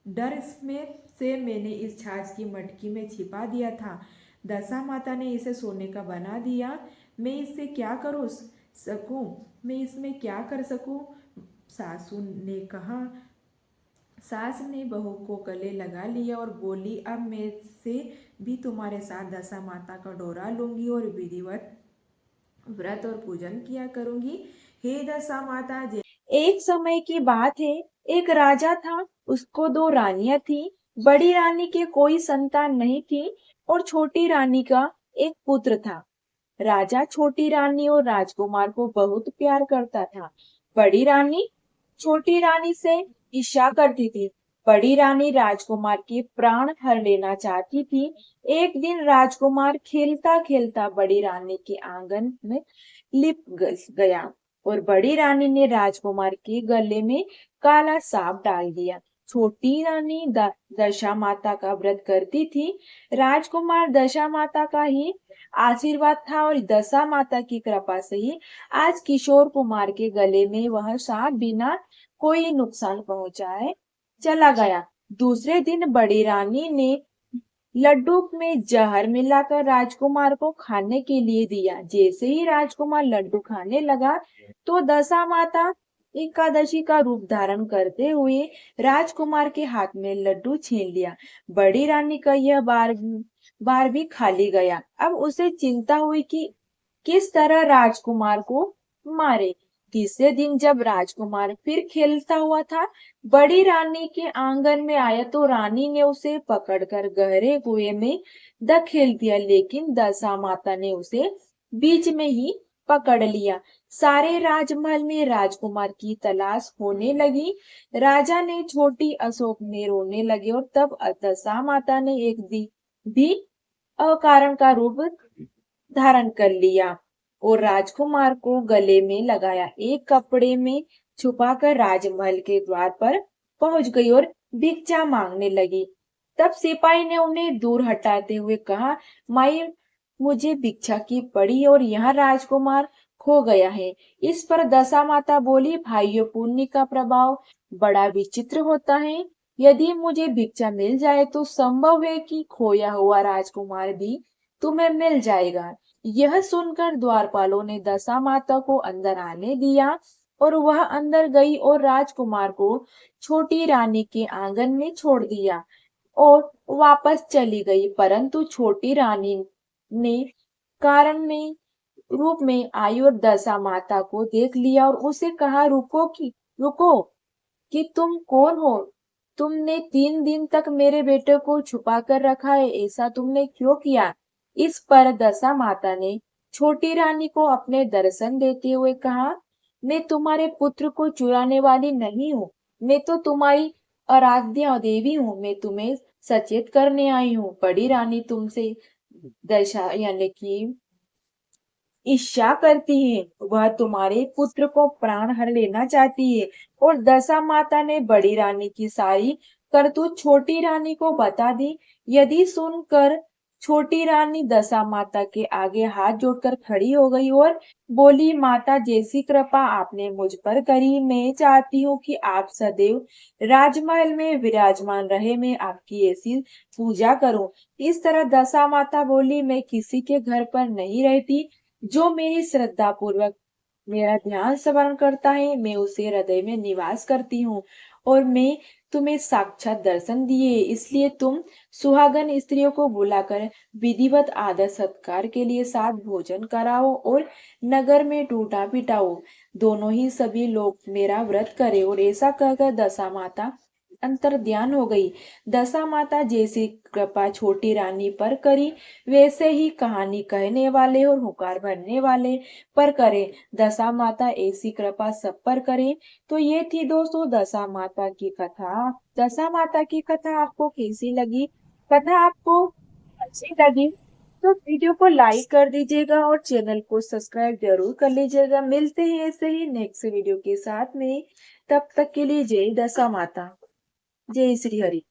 A: डर इसमें से मैंने इस छाछ की मटकी में छिपा दिया था। दशा माता ने इसे सोने का बना दिया। मैं इससे क्या करूँ सकूं? मैं इसमें क्या कर सकूं? सासू ने कहा। सास ने बहू को गले लगा लिया और बोली, अब मैं से भी तुम्हारे साथ दशा माता का डोरा लूंगी और विधिवत व्रत और पूजन किया करूंगी। हे दशा माता जय। एक समय की बात है, एक राजा था, उसको दो रानियां थी। बड़ी रानी के कोई संतान नहीं थी और छोटी रानी का एक पुत्र था। राजा छोटी रानी और राजकुमार को बहुत प्यार करता था। बड़ी रानी छोटी रानी से ईर्ष्या करती थी। बड़ी रानी राजकुमार के प्राण हर लेना चाहती थी। एक दिन राजकुमार खेलता खेलता बड़ी रानी के आंगन में लिप गया और बड़ी रानी ने राजकुमार के गले में काला सांप डाल दिया। छोटी रानी दशा माता का व्रत करती थी। राजकुमार दशा माता का ही आशीर्वाद था और दशा माता की कृपा से ही आज किशोर कुमार के गले में वह सांप बिना कोई नुकसान पहुंचाए चला गया। दूसरे दिन बड़ी रानी ने लड्डू में जहर मिलाकर राजकुमार को खाने के लिए दिया। जैसे ही राजकुमार लड्डू खाने लगा तो दशा माता एकादशी का रूप धारण करते हुए राजकुमार के हाथ में लड्डू छीन लिया। बड़ी रानी का यह बार भी खाली गया। अब उसे चिंता हुई कि किस तरह राजकुमार को मारे। तीसरे दिन जब राजकुमार फिर खेलता हुआ था, बड़ी रानी के आंगन में आया तो रानी ने उसे पकड़कर गहरे कुएं में धकेल दिया, लेकिन दशा माता ने उसे बीच में ही पकड़ लिया। सारे राजमहल में राजकुमार की तलाश होने लगी। राजा ने छोटी अशोक में रोने लगे और तब दशा माता ने एक दी भी अकारण का रूप धारण कर लिया और राजकुमार को गले में लगाया। एक कपड़े में छुपाकर राजमहल के द्वार पर पहुंच गई और भिक्षा मांगने लगी। तब सिपाही ने उन्हें दूर हटाते हुए कहा, माई मुझे भिक्षा की पड़ी और यहाँ राजकुमार खो गया है। इस पर दशा माता बोली, भाइयों पुण्य का प्रभाव बड़ा विचित्र होता है। यदि मुझे भिक्षा मिल जाए तो संभव है कि खोया हुआ राजकुमार भी तुम्हें मिल जाएगा। यह सुनकर द्वारपालों ने दशा माता को अंदर आने दिया और वह अंदर गई और राजकुमार को छोटी रानी के आंगन में छोड़ दिया और वापस चली गई। परंतु छोटी रानी ने कारण में रूप में आई और दशा माता को देख लिया और उसे कहा, रुको कि तुम कौन हो? तुमने 3 दिन तक मेरे बेटे को छुपा कर रखा है, ऐसा तुमने क्यों किया? इस पर दशा माता ने छोटी रानी को अपने दर्शन देते हुए कहा, मैं तुम्हारे पुत्र को चुराने वाली नहीं हूँ। मैं तो तुम्हारी आराध्या देवी हूँ। मैं तुम्हें सचेत करने आई हूँ। बड़ी रानी तुमसे दशा यानी कि ईर्ष्या करती है। वह तुम्हारे पुत्र को प्राण हर लेना चाहती है। और दशा माता ने बड़ी रानी की सारी करतूत छोटी रानी को बता दी। यदि सुनकर छोटी रानी दशा माता के आगे हाथ जोड़कर खड़ी हो गई और बोली, माता जैसी कृपा आपने मुझ पर करी, मैं चाहती हूँ कि आप सदैव राजमहल में विराजमान रहे। मैं आपकी ऐसी पूजा करूं। इस तरह दशा माता बोली, मैं किसी के घर पर नहीं रहती। जो मेरी श्रद्धा पूर्वक मेरा ध्यान स्मरण करता है, मैं उसे हृदय में निवास करती हूँ और मैं तुम्हें साक्षात दर्शन दिए, इसलिए तुम सुहागन स्त्रियों को बुलाकर विधिवत आदर सत्कार के लिए साथ भोजन कराओ और नगर में टूटा पिटाओ। दोनों ही सभी लोग मेरा व्रत करें। और ऐसा कहकर दशा माता अंतर ध्यान हो गई। दशा माता जैसी कृपा छोटी रानी पर करी, वैसे ही कहानी कहने वाले और हुकार भरने वाले पर करे। दशा माता ऐसी कृपा सब पर करे। तो ये थी दोस्तों दशा माता की कथा। दशा माता की कथा आपको कैसी लगी? कथा आपको अच्छी लगी तो वीडियो को लाइक कर दीजिएगा और चैनल को सब्सक्राइब जरूर कर लीजिएगा। मिलते हैं ऐसे ही नेक्स्ट वीडियो के साथ में। तब तक के लिए जय दशा माता, जय श्री हरि।